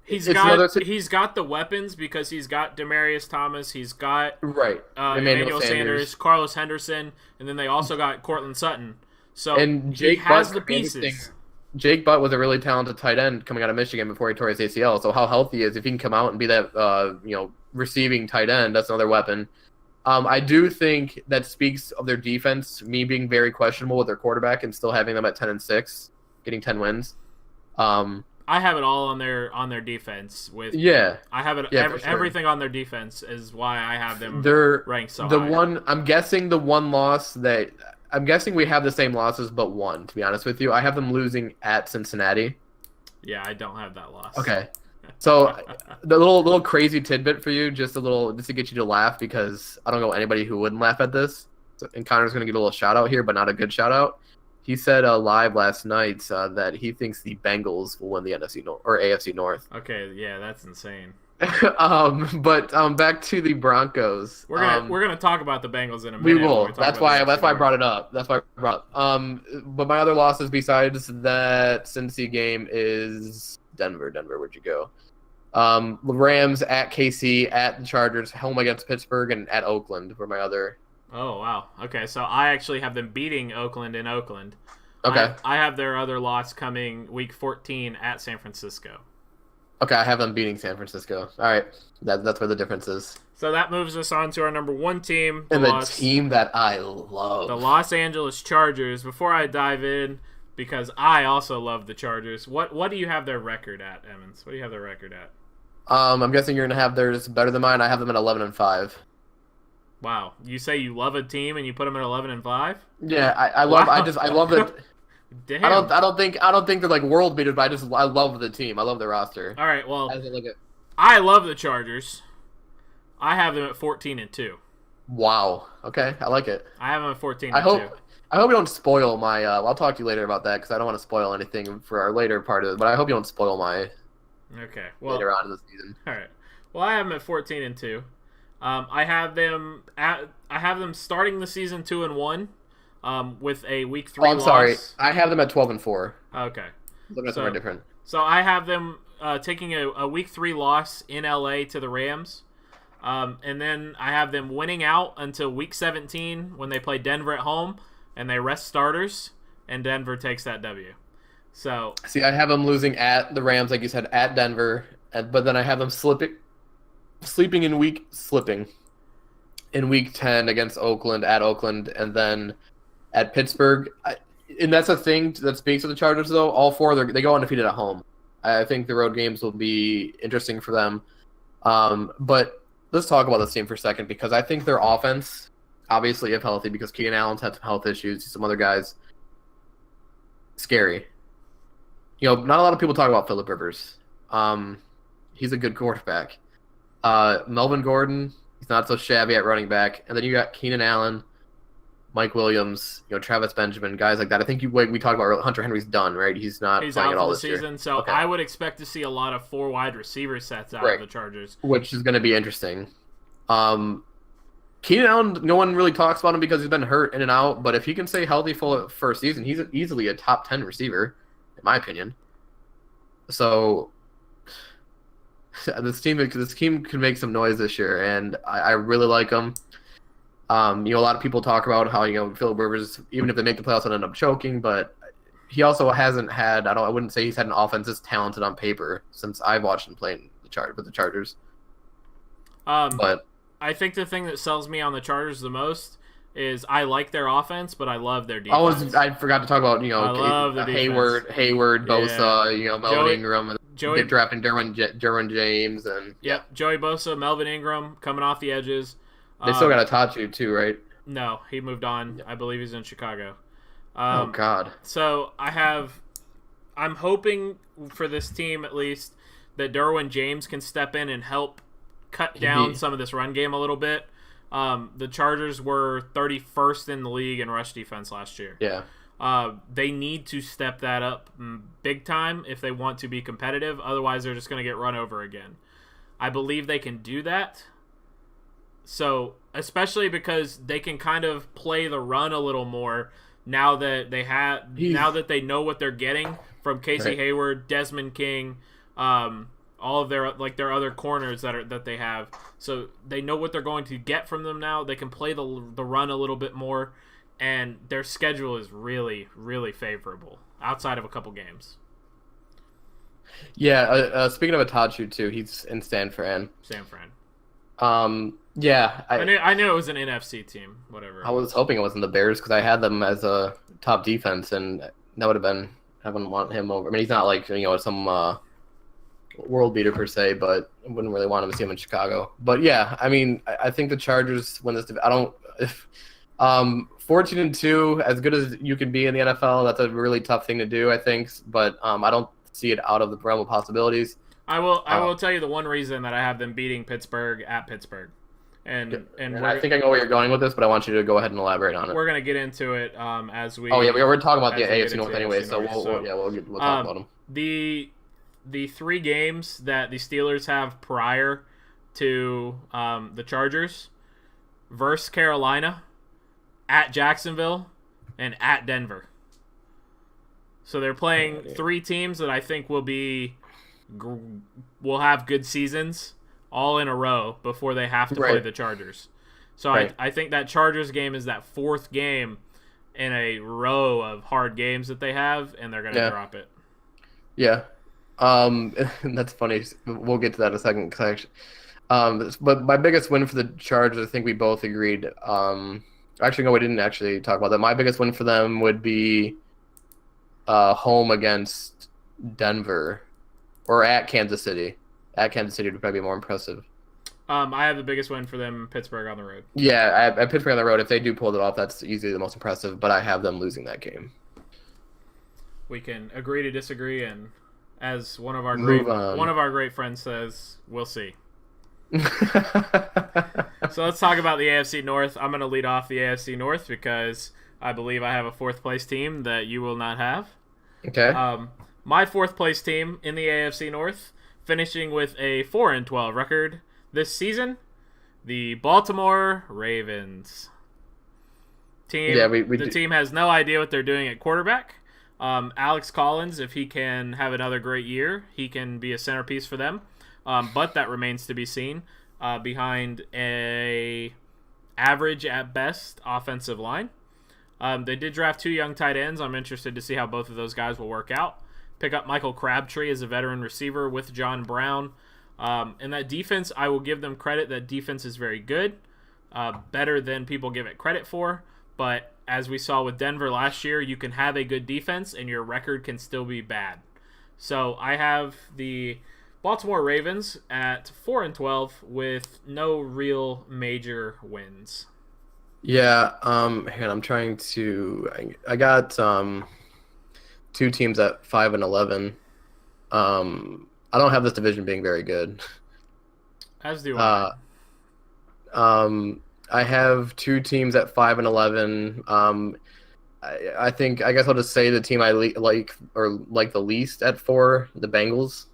he's got the weapons because he's got Demaryius Thomas. He's got Emmanuel Sanders, Carlos Henderson, and then they also got Cortland Sutton. So he has the pieces. Jake Butt was a really talented tight end coming out of Michigan before he tore his ACL. So how healthy he is, if he can come out and be that receiving tight end, that's another weapon. I do think that speaks of their defense, me being very questionable with their quarterback and still having them at 10-6, getting 10 wins. I have it all on their defense. I have it everything on their defense is why I have them ranked so high. I'm guessing we have the same losses but one, to be honest with you. I have them losing at Cincinnati. Yeah, I don't have that loss. Okay. So the little crazy tidbit for you, just to get you to laugh, because I don't know anybody who wouldn't laugh at this. And Connor's going to get a little shout out here, but not a good shout out. He said live last night that he thinks the Bengals will win the AFC North. Okay, yeah, that's insane. But back to the Broncos. We're gonna talk about the Bengals in a minute. We will. That's why I brought it up. But my other losses besides that Cincy game is Denver. Where'd you go? The Rams, at KC, at the Chargers, home against Pittsburgh, and at Oakland were my other. Oh, wow. Okay, so I actually have them beating Oakland in Oakland. Okay. I have their other loss coming Week 14 at San Francisco. Okay, I have them beating San Francisco. All right, that's where the difference is. So that moves us on to our number 1 team. The team that I love. The Los Angeles Chargers. Before I dive in, because I also love the Chargers, what do you have their record at, Emmons? What do you have their record at? I'm guessing you're going to have theirs better than mine. I have them at 11-5. Wow. You say you love a team and you put them at 11-5? Yeah, I love it. Damn. I don't think they're like world beaters, but I love the team. I love the roster. All right, well, I love the Chargers. I have them at 14-2. Wow. Okay, I like it. I have them at 14-2. I hope you don't spoil my. I'll talk to you later about that because I don't want to spoil anything for our later part of it. But I hope you don't spoil my. Okay. Later on in the season. All right. Well, I have them at 14-2. I have them starting the season 2-1. With a Week 3 loss. Sorry. I have them at 12-4. Okay. Looking at somewhere different. So I have them taking a Week 3 loss in LA to the Rams. And then I have them winning out until week 17 when they play Denver at home and they rest starters, and Denver takes that W. So See, I have them losing at the Rams, like you said, at Denver, but then I have them sleeping in week 10 against Oakland, at Oakland, and then at Pittsburgh. And that's a thing that speaks to the Chargers, though. All four, they go undefeated at home. I think the road games will be interesting for them. But let's talk about this team for a second, because I think their offense, obviously if healthy, because Keenan Allen's had some health issues, some other guys, scary. Not a lot of people talk about Phillip Rivers. He's a good quarterback. Melvin Gordon, he's not so shabby at running back. And then you got Keenan Allen, Mike Williams, Travis Benjamin, guys like that. I think we talked about Hunter Henry's done, right? He's not he's playing out at all for the this season, year. so Okay. I would expect to see a lot of 4 wide receiver sets out of the Chargers. Which is going to be interesting. Keenan Allen, no one really talks about him because he's been hurt in and out, but if he can stay healthy for a season, he's easily a top 10 receiver, in my opinion. So this team can make some noise this year, and I really like them. A lot of people talk about how Phillip Rivers, even if they make the playoffs, will end up choking, but he also hasn't had. I wouldn't say he's had an offense this talented on paper since I've watched him play with the Chargers. But I think the thing that sells me on the Chargers the most is I like their offense, but I love their defense. I forgot to talk about I love the Hayward, Bosa, Melvin Ingram, and Joey drafting Derwin James, and Joey Bosa, Melvin Ingram coming off the edges. They still got Atachu too, right? No, he moved on. I believe he's in Chicago. Oh God. So I'm hoping for this team at least that Derwin James can step in and help cut down some of this run game a little bit. The Chargers were 31st in the league in rush defense last year. Yeah. They need to step that up big time if they want to be competitive. Otherwise, they're just going to get run over again. I believe they can do that. So, especially because they can kind of play the run a little more now that they know what they're getting from Casey Hayward, Desmond King, all of their other corners that they have. So they know what they're going to get from them now. They can play the run a little bit more, and their schedule is really, really favorable outside of a couple games. Yeah. Speaking of Atachu too, he's in San Fran. Yeah. I knew it was an NFC team. Whatever. I was hoping it wasn't the Bears because I had them as a top defense, and that would have been. I wouldn't want him over. I mean, he's not like some world beater per se, but I wouldn't really want him to see him in Chicago. But yeah, I mean, I think the Chargers win this. 14-2, as good as you can be in the NFL, that's a really tough thing to do, I think. But I don't see it out of the realm of possibilities. I will tell you the one reason that I have them beating Pittsburgh at Pittsburgh. And I think I know where you're going with this, but I want you to go ahead and elaborate on it. We're going to get into it as we... Oh, yeah, we're talking about the AFC North anyway, so we'll talk about them. The 3 games that the Steelers have prior to the Chargers, versus Carolina, at Jacksonville, and at Denver. So they're playing 3 teams that I think will have good seasons all in a row before they have to play the Chargers. So I think that Chargers game is that 4th game in a row of hard games that they have, and they're going to drop it. Yeah. That's funny. We'll get to that in a second. But my biggest win for the Chargers, I think we both agreed. Actually, no, we didn't actually talk about that. My biggest win for them would be home against Denver or at Kansas City. At Kansas City would probably be more impressive. I have the biggest win for them, Pittsburgh on the road. Yeah, at Pittsburgh on the road, if they do pull it off, that's easily the most impressive. But I have them losing that game. We can agree to disagree, and as one of our great friends says, we'll see. So let's talk about the AFC North. I'm going to lead off the AFC North because I believe I have a 4th place team that you will not have. Okay. My 4th place team in the AFC North, finishing with a 4-12 record this season, the Baltimore Ravens. The team has no idea what they're doing at quarterback. Alex Collins, if he can have another great year, he can be a centerpiece for them. But that remains to be seen. behind a average at best offensive line. They did draft 2 young tight ends. I'm interested to see how both of those guys will work out. Pick up Michael Crabtree as a veteran receiver with John Brown. And that defense, I will give them credit. That defense is very good, better than people give it credit for. But as we saw with Denver last year, you can have a good defense and your record can still be bad. So I have the Baltimore Ravens at 4-12 with no real major wins. Yeah, hang on, I'm trying to. I got 2 teams at 5-11. I don't have this division being very good. As do I. I have 2 teams at 5-11. I guess I'll just say the team I like the least at 4, the Bengals.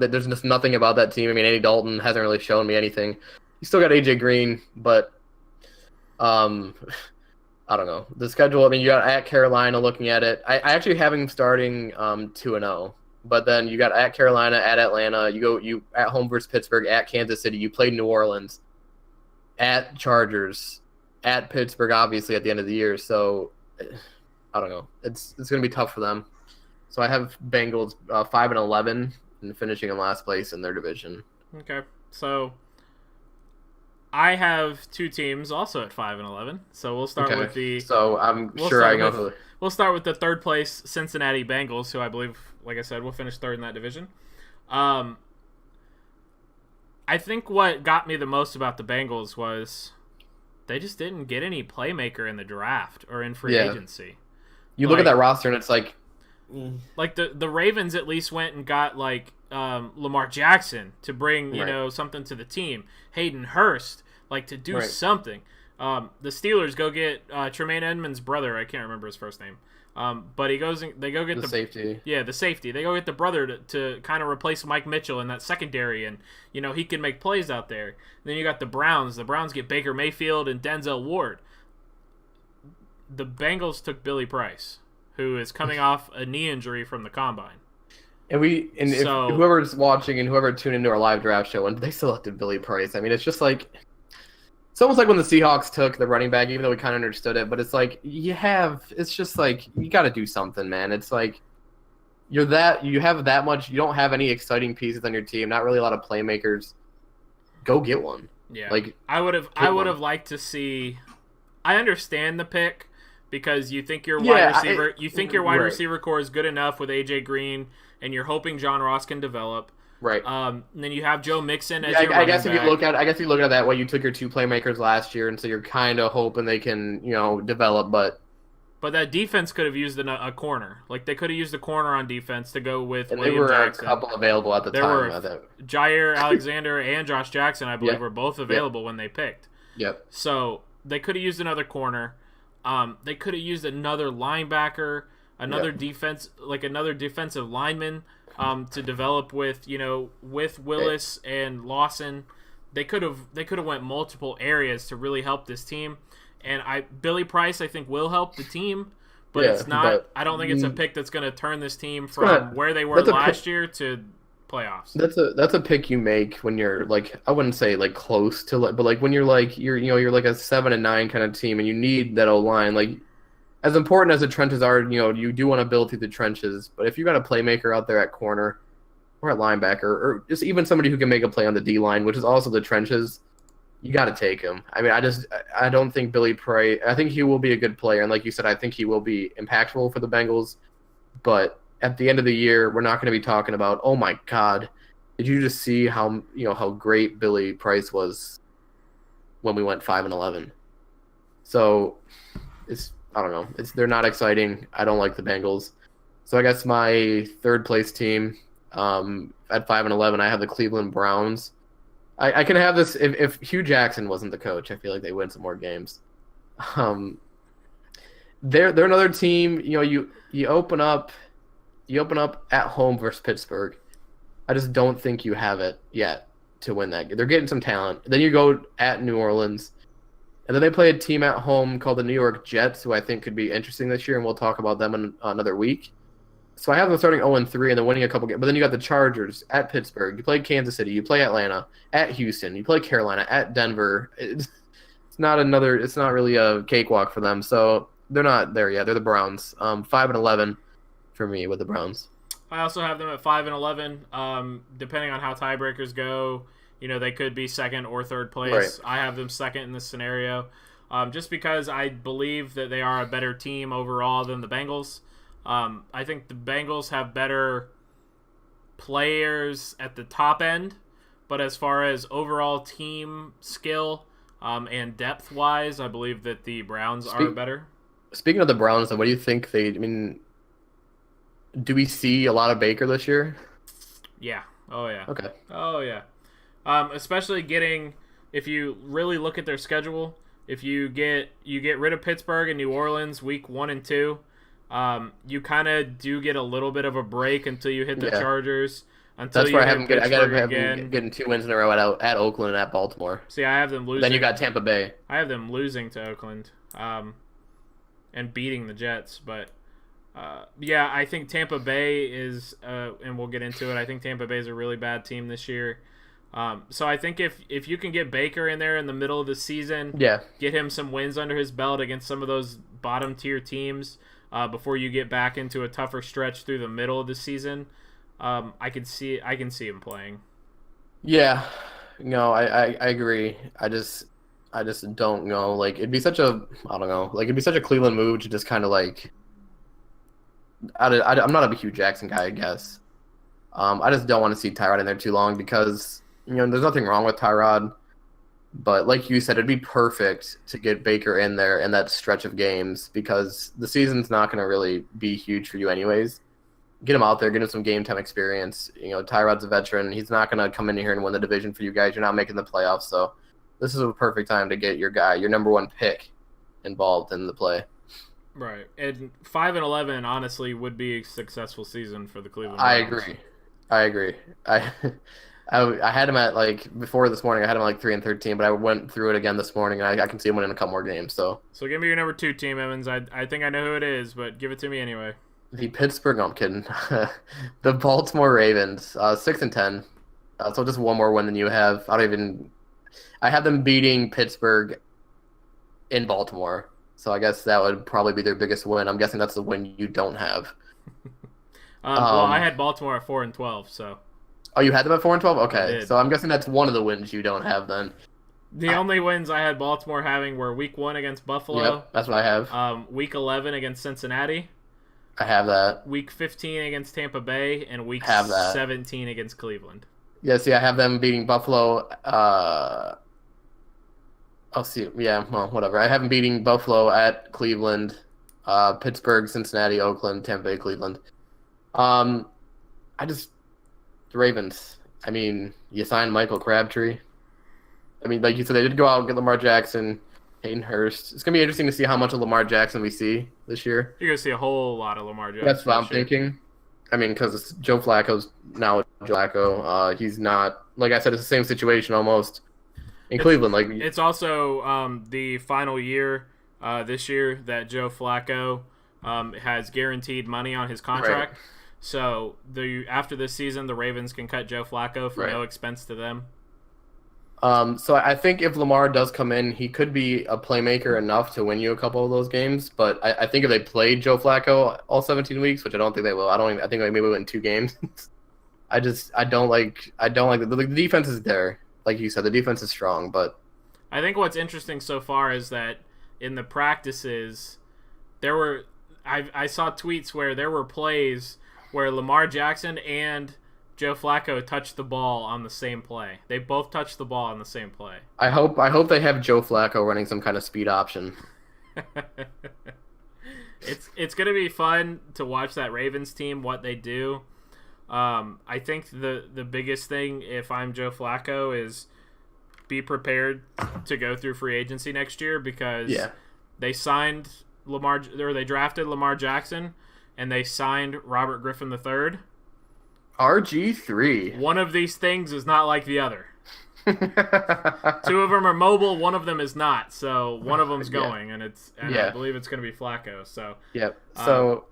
There's just nothing about that team. I mean, Andy Dalton hasn't really shown me anything. You still got AJ Green, but I don't know. The schedule, I mean, you got at Carolina looking at it. I actually have him starting 2-0. But then you got at Carolina, at Atlanta, you at home versus Pittsburgh, at Kansas City, you played New Orleans, at Chargers, at Pittsburgh, obviously at the end of the year. So I don't know. It's going to be tough for them. So I have Bengals 5-11 and finishing in last place in their division. Okay, so I have 2 teams also at 5-11. So we'll start with the. So We'll start with the 3rd place Cincinnati Bengals, who I believe, like I said, will finish 3rd in that division. I think what got me the most about the Bengals was they just didn't get any playmaker in the draft or in free agency. You look at that roster and it's like the Ravens at least went and got Lamar Jackson to bring something to the team. Hayden Hurst to do something. The Steelers go get Tremaine Edmonds' brother. I can't remember his first name. But they go get the safety. Yeah, the safety. They go get the brother to kind of replace Mike Mitchell in that secondary, and he can make plays out there. And then you got the Browns. The Browns get Baker Mayfield and Denzel Ward. The Bengals took Billy Price, who is coming off a knee injury from the combine. If whoever's watching and whoever tuned into our live draft show, and they selected Billy Price. I mean, it's just like. It's almost like when the Seahawks took the running back, even though we kind of understood it. But it's like it's just like you got to do something, man. It's like you have that much. You don't have any exciting pieces on your team. Not really a lot of playmakers. Go get one. Yeah, I would have liked to see. I understand the pick because you think your wide receiver core is good enough with AJ Green, and you're hoping John Ross can develop. Right. And then you have Joe Mixon as your I guess back. if you look at that way, you took your 2 playmakers last year, and so you're kind of hoping they can, develop. But that defense could have used a corner. They could have used a corner on defense to go with. And William Jackson. A couple available at the time. There were Jair Alexander and Josh Jackson, I believe, were both available when they picked. Yep. So they could have used another corner. They could have used another linebacker, another defensive lineman. To develop with Willis and Lawson, they could have went multiple areas to really help this team, and Billy Price I think will help the team, but it's not. But I don't think it's a pick that's going to turn this team from where they were last year to playoffs. That's a pick you make when you're I wouldn't say close to but when you're you're a 7-9 kind of team and you need that O-line As important as the trenches are, you do want to build through the trenches. But if you got a playmaker out there at corner or at linebacker, or just even somebody who can make a play on the D line, which is also the trenches, you got to take him. I mean, I don't think Billy Price. I think he will be a good player, and like you said, I think he will be impactful for the Bengals. But at the end of the year, we're not going to be talking about, oh my God, did you just see how great Billy Price was when we went 5-11? So I don't know. They're not exciting. I don't like the Bengals. So I guess my 3rd place team at 5-11, I have the Cleveland Browns. I can have this if Hugh Jackson wasn't the coach. I feel like they win some more games. They're another team. You open up at home versus Pittsburgh. I just don't think you have it yet to win that. They're getting some talent. Then you go at New Orleans. And then they play a team at home called the New York Jets, who I think could be interesting this year, and we'll talk about them in another week. So I have them starting 0-3 and then winning a couple games. But then you got the Chargers at Pittsburgh. You play Kansas City. You play Atlanta at Houston. You play Carolina at Denver. It's not another. It's not really a cakewalk for them. So they're not there yet. They're the Browns. 5-11 for me with the Browns. I also have them at 5-11. Depending on how tiebreakers go, they could be second or third place. Right. I have them second in this scenario, just because I believe that they are a better team overall than the Bengals. I think the Bengals have better players at the top end, but as far as overall team skill and depth-wise, I believe that the Browns are better. Speaking of the Browns, what do you think do we see a lot of Baker this year? Yeah. Oh, yeah. Okay. Oh, yeah. Especially if you really look at their schedule, if you get rid of Pittsburgh and New Orleans week 1 and 2, you kind of do get a little bit of a break until you hit the Chargers. That's where I have them getting 2 wins in a row at Oakland and at Baltimore. See, I have them losing. Then you got Tampa Bay. I have them losing to Oakland, and beating the Jets. But I think Tampa Bay is, and we'll get into it. I think Tampa Bay is a really bad team this year. So I think if you can get Baker in there in the middle of the season, get him some wins under his belt against some of those bottom tier teams. Before you get back into a tougher stretch through the middle of the season, I can see him playing. Yeah, no, I agree. I just don't know. Like it'd be such a Cleveland move to just kind of like. I'm not a Hugh Jackson guy, I guess. I just don't want to see Tyrod in there too long because there's nothing wrong with Tyrod. But like you said, it'd be perfect to get Baker in there in that stretch of games because the season's not going to really be huge for you anyways. Get him out there, get him some game time experience. Tyrod's a veteran. He's not going to come in here and win the division for you guys. You're not making the playoffs. So this is a perfect time to get your guy, your number 1 pick, involved in the play. Right. And 5-11, honestly, would be a successful season for the Cleveland Browns. I agree. I had him at before this morning. I had him at 3-13, but I went through it again this morning, and I can see him winning a couple more games. So give me your number 2 team, Evans. I think I know who it is, but give it to me anyway. The Pittsburgh. No, I'm kidding. The Baltimore Ravens, 6-10. So just one more win than you have. I have them beating Pittsburgh in Baltimore. So I guess that would probably be their biggest win. I'm guessing that's the win you don't have. Well, I had Baltimore at 4-12, so. Oh, you had them at 4-12? Okay, so I'm guessing that's one of the wins you don't have then. The only wins I had Baltimore having were Week 1 against Buffalo. Yep, that's what I have. Week 11 against Cincinnati. I have that. Week 15 against Tampa Bay, and Week 17 against Cleveland. Yeah, see, I have them beating Buffalo. I'll see. Yeah, well, whatever. I have them beating Buffalo at Cleveland, Pittsburgh, Cincinnati, Oakland, Tampa Bay, Cleveland. The Ravens. You signed Michael Crabtree. Like you said, they did go out and get Lamar Jackson, Hayden Hurst. It's going to be interesting to see how much of Lamar Jackson we see this year. You're going to see a whole lot of Lamar Jackson. That's what I'm thinking. Because Joe Flacco's now Joe Flacco. He's not, like I said, it's the same situation almost in Cleveland. It's also the final year this year that Joe Flacco has guaranteed money on his contract. Right. So after this season, the Ravens can cut Joe Flacco for no expense to them. So I think if Lamar does come in, he could be a playmaker enough to win you a couple of those games. But I think if they played Joe Flacco all 17 weeks, which I don't think they will, I think they maybe win 2 games. I don't like the defense is there. Like you said, the defense is strong, but I think what's interesting so far is that in the practices, I saw tweets where there were plays where Lamar Jackson and Joe Flacco touched the ball on the same play. They both touched the ball on the same play. I hope they have Joe Flacco running some kind of speed option. It's going to be fun to watch that Ravens team, what they do. I think the biggest thing, if I'm Joe Flacco, is be prepared to go through free agency next year because they signed they drafted Lamar Jackson and they signed Robert Griffin III. RG3. One of these things is not like the other. 2 of them are mobile, one of them is not. So one of them's going, and I believe it's going to be Flacco. So yep. So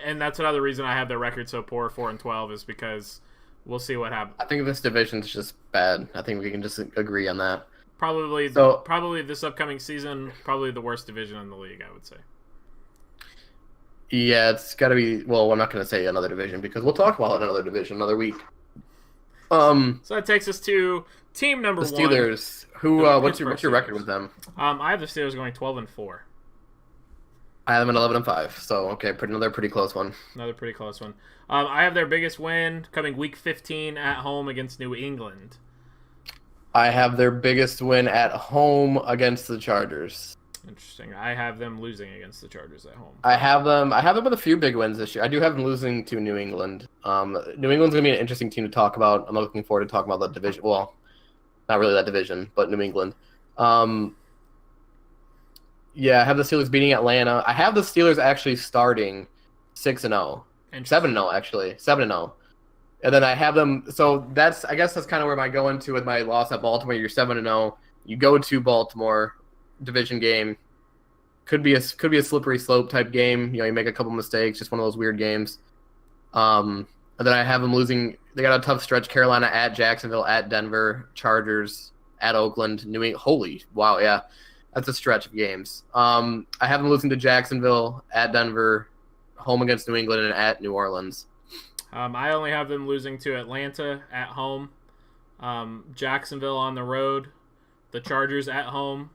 and that's another reason I have their record so poor, 4-12, is because we'll see what happens. I think this division's just bad. I think we can just agree on that. Probably this upcoming season, probably the worst division in the league, I would say. Yeah, it's got to be. Well, I'm not going to say another division because we'll talk about another division another week. So that takes us to team number the one. Steelers. What's your record with them? I have the Steelers going 12-4. I have them at 11-5. So okay, another pretty close one. Another pretty close one. I have their biggest win coming Week 15 at home against New England. I have their biggest win at home against the Chargers. Interesting. I have them losing against the Chargers at home. I have them with a few big wins this year. I do have them losing to New England. New England's going to be an interesting team to talk about. I'm looking forward to talking about that division. Well, not really that division, but New England. Yeah, I have the Steelers beating Atlanta. I have the Steelers actually starting 6-0. 7-0, actually. 7-0. And then I have them. So I guess that's kind of where I go into with my loss at Baltimore. You're 7-0. You go to Baltimore, division game. Could be a slippery slope type game. You make a couple mistakes, just one of those weird games. And then I have them losing. They got a tough stretch: Carolina at Jacksonville, at Denver, Chargers at Oakland, New England. Holy wow, yeah, that's a stretch of games. I have them losing to Jacksonville, at Denver, home against New England, and at New Orleans. I only have them losing to Atlanta at home, Jacksonville on the road, the Chargers at home,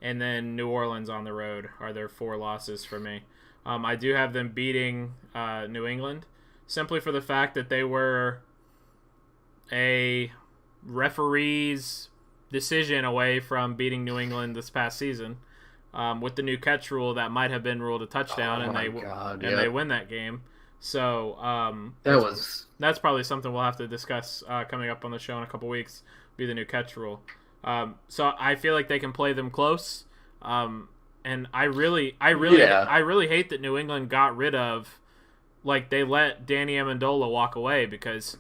and then New Orleans on the road are their 4 losses for me. I do have them beating New England simply for the fact that they were a referee's decision away from beating New England this past season. With the new catch rule, that might have been ruled a touchdown, they win that game. So that's probably something we'll have to discuss coming up on the show in a couple weeks. Be the new catch rule. So I feel like they can play them close. And I really hate that New England got rid of, they let Danny Amendola walk away, because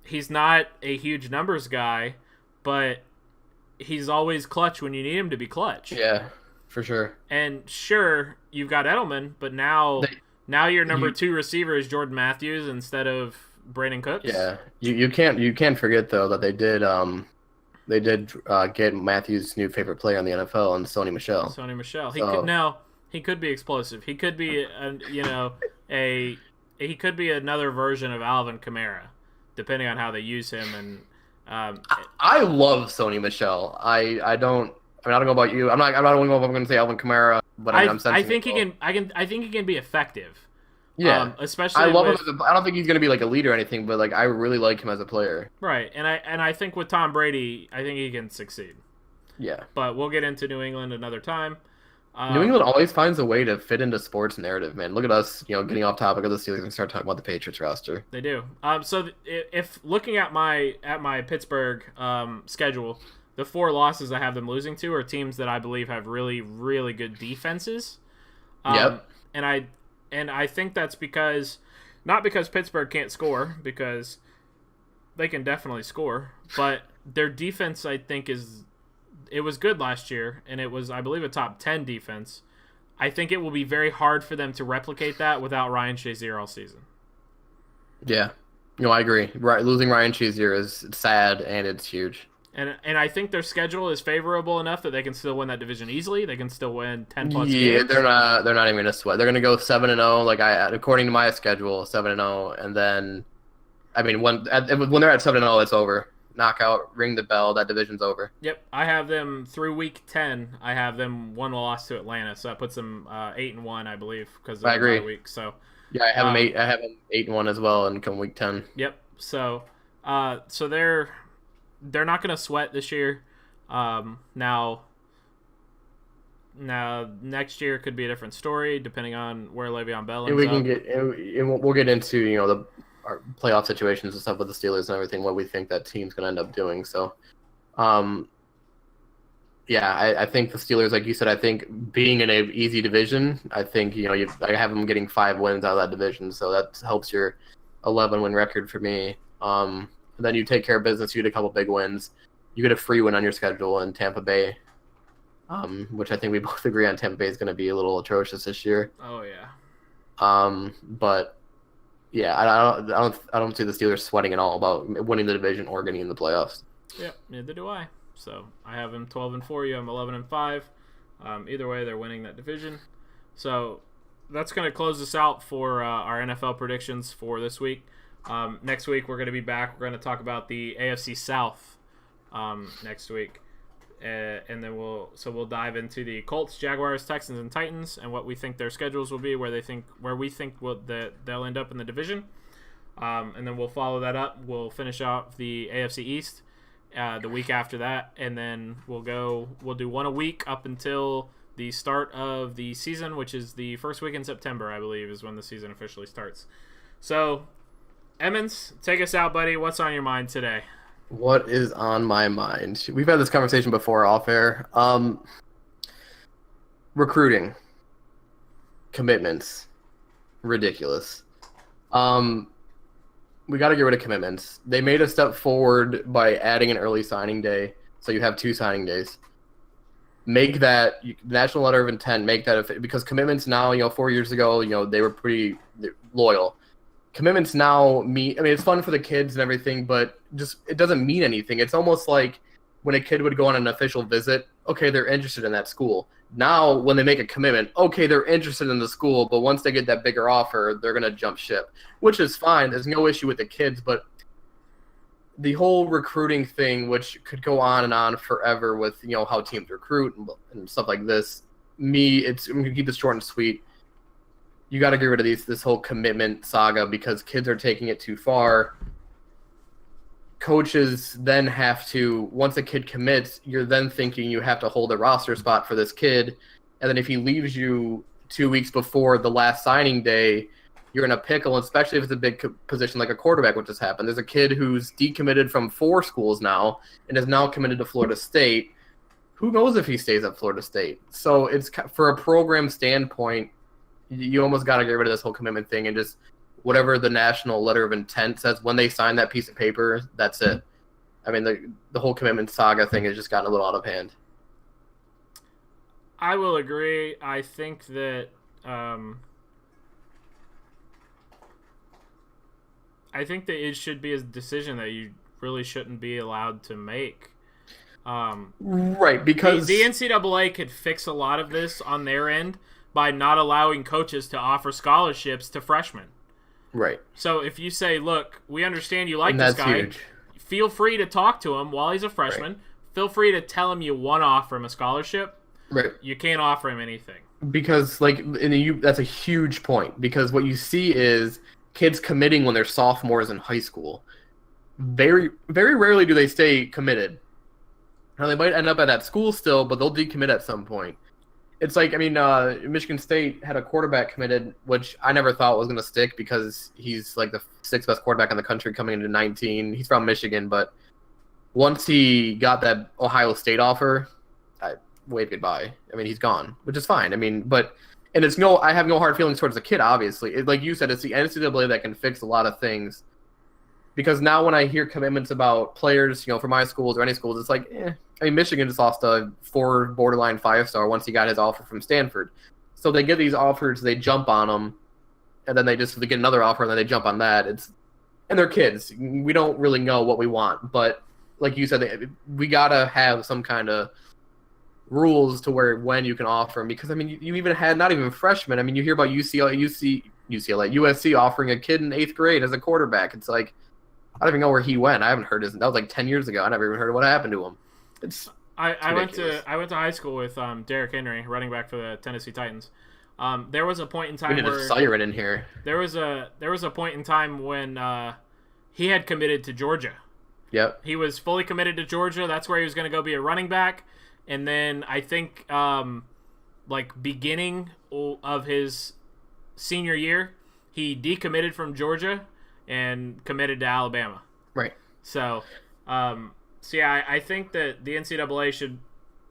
he's not a huge numbers guy, but he's always clutch when you need him to be clutch. Yeah, for sure. And sure, you've got Edelman, but now your number 2 receiver is Jordan Matthews instead of Brandon Cooks. Yeah, you can't forget though that they did get Matthews' new favorite player in the NFL, and Sony Michel. He could be explosive. He could be he could be another version of Alvin Kamara, depending on how they use him. And I love Sony Michel. I don't know about you. I'm not going to say Alvin Kamara, but I think he can be effective. Yeah, especially I love him. I don't think he's going to be a leader or anything, but I really like him as a player. Right, and I think with Tom Brady, I think he can succeed. Yeah, but we'll get into New England another time. New England always finds a way to fit into sports narrative, man. Look at us, getting off topic of the Steelers and start talking about the Patriots roster. They do. So if looking at my Pittsburgh schedule, the 4 losses I have them losing to are teams that I believe have really, really good defenses. Yep. And I think that's not because Pittsburgh can't score, because they can definitely score, but their defense, I think, it was good last year, and it was, I believe, a top 10 defense. I think it will be very hard for them to replicate that without Ryan Shazier all season. Yeah. I agree. Losing Ryan Shazier is sad, and it's huge. And I think their schedule is favorable enough that they can still win that division easily. They can still win 10+ games. Yeah, they're not even going to sweat. They're going to go 7-0, according to my schedule, 7-0, and then, when they're at 7-0, it's over. Knockout, ring the bell, that division's over. Yep, I have them through week 10. I have them 1 loss to Atlanta, so that puts them 8-1, I believe, because I agree. Week. So yeah, I have them 8. I have them 8-1 as well, and come week 10. Yep. So they're not going to sweat this year. Now next year could be a different story depending on where Le'Veon Bell ends up. We'll get into our playoff situations and stuff with the Steelers and everything, what we think that team's going to end up doing. So, yeah, I think the Steelers, like you said, I think being in an easy division, I think I have them getting 5 wins out of that division, so that helps your 11-win record for me. And then you take care of business. You get a couple big wins. You get a free win on your schedule in Tampa Bay, which I think we both agree on. Tampa Bay is going to be a little atrocious this year. Oh, yeah. But yeah, I don't see the Steelers sweating at all about winning the division or getting in the playoffs. Yeah, neither do I. So I have them 12-4. You have them 11-5. Either way, they're winning that division. So that's going to close us out for our NFL predictions for this week. Next week we're going to be back. We're going to talk about the AFC South next week, and then we'll dive into the Colts, Jaguars, Texans, and Titans, and what we think their schedules will be, where we think they'll end up in the division, and then we'll follow that up. We'll finish off the AFC East the week after that, and then we'll do one a week up until the start of the season, which is the first week in September, I believe, is when the season officially starts. So, Emmons, take us out, buddy. What's on your mind today? What is on my mind? We've had this conversation before off air. Recruiting. Commitments. Ridiculous. We got to get rid of commitments. They made a step forward by adding an early signing day, so you have 2 signing days. Make that national letter of intent. Make that because commitments now, 4 years ago, they were pretty loyal. Commitments now mean, it's fun for the kids and everything, but just it doesn't mean anything. It's almost like when a kid would go on an official visit. Okay, they're interested in that school. Now, when they make a commitment, okay, they're interested in the school, but once they get that bigger offer, they're gonna jump ship, which is fine. There's no issue with the kids, but the whole recruiting thing, which could go on and on forever with how teams recruit and stuff like this. I'm gonna keep this short and sweet. You got to get rid of this whole commitment saga because kids are taking it too far. Coaches then have to, once a kid commits, you're then thinking you have to hold a roster spot for this kid, and then if he leaves you 2 weeks before the last signing day, you're in a pickle, especially if it's a big position like a quarterback, which has happened. There's a kid who's decommitted from 4 schools now and is now committed to Florida State. Who knows if he stays at Florida State? So it's for a program standpoint, you almost got to get rid of this whole commitment thing and just whatever the national letter of intent says when they sign that piece of paper, that's it. I mean, the whole commitment saga thing has just gotten a little out of hand. I will agree. I think that it should be a decision that you really shouldn't be allowed to make. Right, because the NCAA could fix a lot of this on their end by not allowing coaches to offer scholarships to freshmen. Right. So if you say, look, we understand you like this guy. Huge. Feel free to talk to him while he's a freshman. Right. Feel free to tell him you want to offer him a scholarship. Right. You can't offer him anything. Because, that's a huge point. Because what you see is kids committing when they're sophomores in high school. Very, very rarely do they stay committed. Now, they might end up at that school still, but they'll decommit at some point. It's like, Michigan State had a quarterback committed, which I never thought was going to stick because he's like the 6th best quarterback in the country coming into 19. He's from Michigan, but once he got that Ohio State offer, I waved goodbye. He's gone, which is fine. I have no hard feelings towards the kid, obviously. Like you said, it's the NCAA that can fix a lot of things. Because now when I hear commitments about players, for my schools or any schools, it's like, Michigan just lost a 4 borderline 5-star once he got his offer from Stanford. So they get these offers, they jump on them, and then they get another offer, and then they jump on that. And they're kids. We don't really know what we want. But like you said, we got to have some kind of rules to when you can offer them. Because, you even had not even freshmen. You hear about USC offering a kid in 8th grade as a quarterback. It's like, I don't even know where he went. I haven't heard that was like 10 years ago. I never even heard what happened to him. I went to high school with Derrick Henry, running back for the Tennessee Titans. There was a point in time we need a siren in here. There was a point in time when he had committed to Georgia. Yep. He was fully committed to Georgia. That's where he was going to go be a running back. And then I think beginning of his senior year, he decommitted from Georgia and committed to Alabama. Right. So, I think that the NCAA should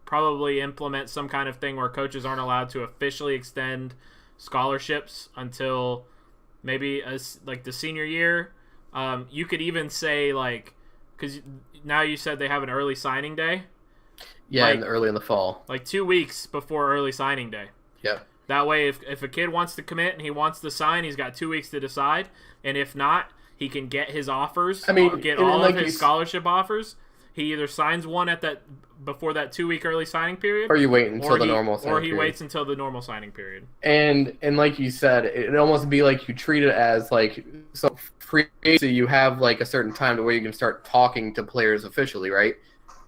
probably implement some kind of thing where coaches aren't allowed to officially extend scholarships until maybe the senior year. You could even say because now you said they have an early signing day. Yeah, early in the fall. 2 weeks before early signing day. Yeah. That way, if a kid wants to commit and he wants to sign, he's got 2 weeks to decide. And if not, he can get his offers. Get all of his scholarship offers. He either signs one before that 2 week early signing period, or you wait until the normal signing period. Waits until the normal signing period. And like you said, it almost be like you treat it as like so free agency. You have like a certain time to where you can start talking to players officially, right?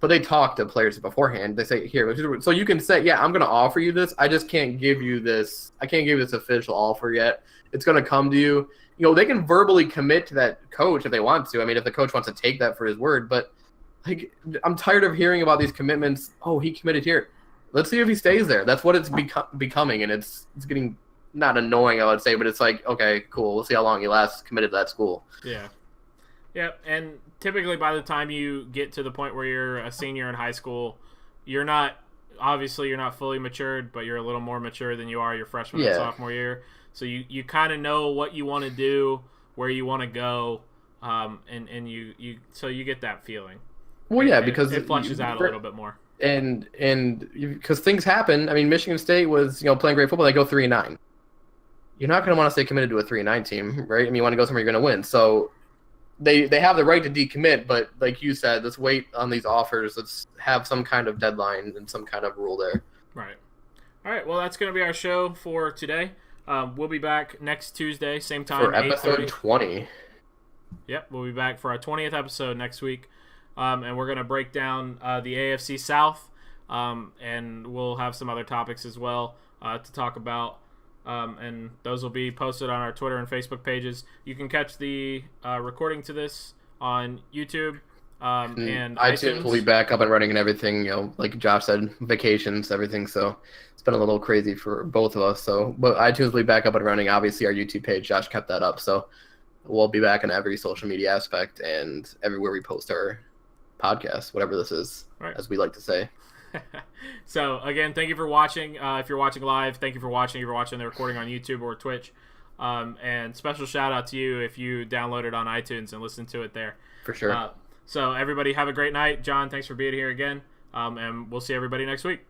But they talk to players beforehand. They say, here, so you can say, yeah, I'm going to offer you this. I just can't give you this. I can't give you this official offer yet. It's going to come to you. You know, they can verbally commit to that coach if they want to. I mean, if the coach wants to take that for his word. But like, I'm tired of hearing about these commitments. Oh, he committed here. Let's see if he stays there. That's what it's becoming. And it's getting not annoying, I would say. But it's like, okay, cool. We'll see how long he lasts committed to that school. Yeah. Yeah, and typically by the time you get to the point where you're a senior in high school, you're not fully matured, but you're a little more mature than you are your freshman and sophomore year. So you kind of know what you want to do, where you want to go, and you get that feeling. Well, yeah, because it flushes out a little bit more. And because things happen. I mean, Michigan State was playing great football. They go 3-9. You're not going to want to stay committed to a 3-9 team, right? I mean, you want to go somewhere you're going to win. So they have the right to decommit, but like you said, let's wait on these offers. Let's have some kind of deadline and some kind of rule there. Right. All right. Well, that's going to be our show for today. We'll be back next Tuesday, same time. For episode 20. Yep, we'll be back for our 20th episode next week. And we're going to break down the AFC South, and we'll have some other topics as well to talk about. And those will be posted on our Twitter and Facebook pages. You can catch the recording to this on YouTube and iTunes will be back up and running and everything. Like Josh said, vacations, everything. So it's been a little crazy for both of us. So, but iTunes will be back up and running. Obviously, our YouTube page, Josh kept that up. So we'll be back in every social media aspect and everywhere we post our podcast, whatever this is, right, as we like to say. So again, thank you for watching. If you're watching live, thank you for watching. If you're watching the recording on YouTube or Twitch, and special shout out to you if you download it on iTunes and listen to it there. For sure. So everybody have a great night. John, thanks for being here again. And we'll see everybody next week.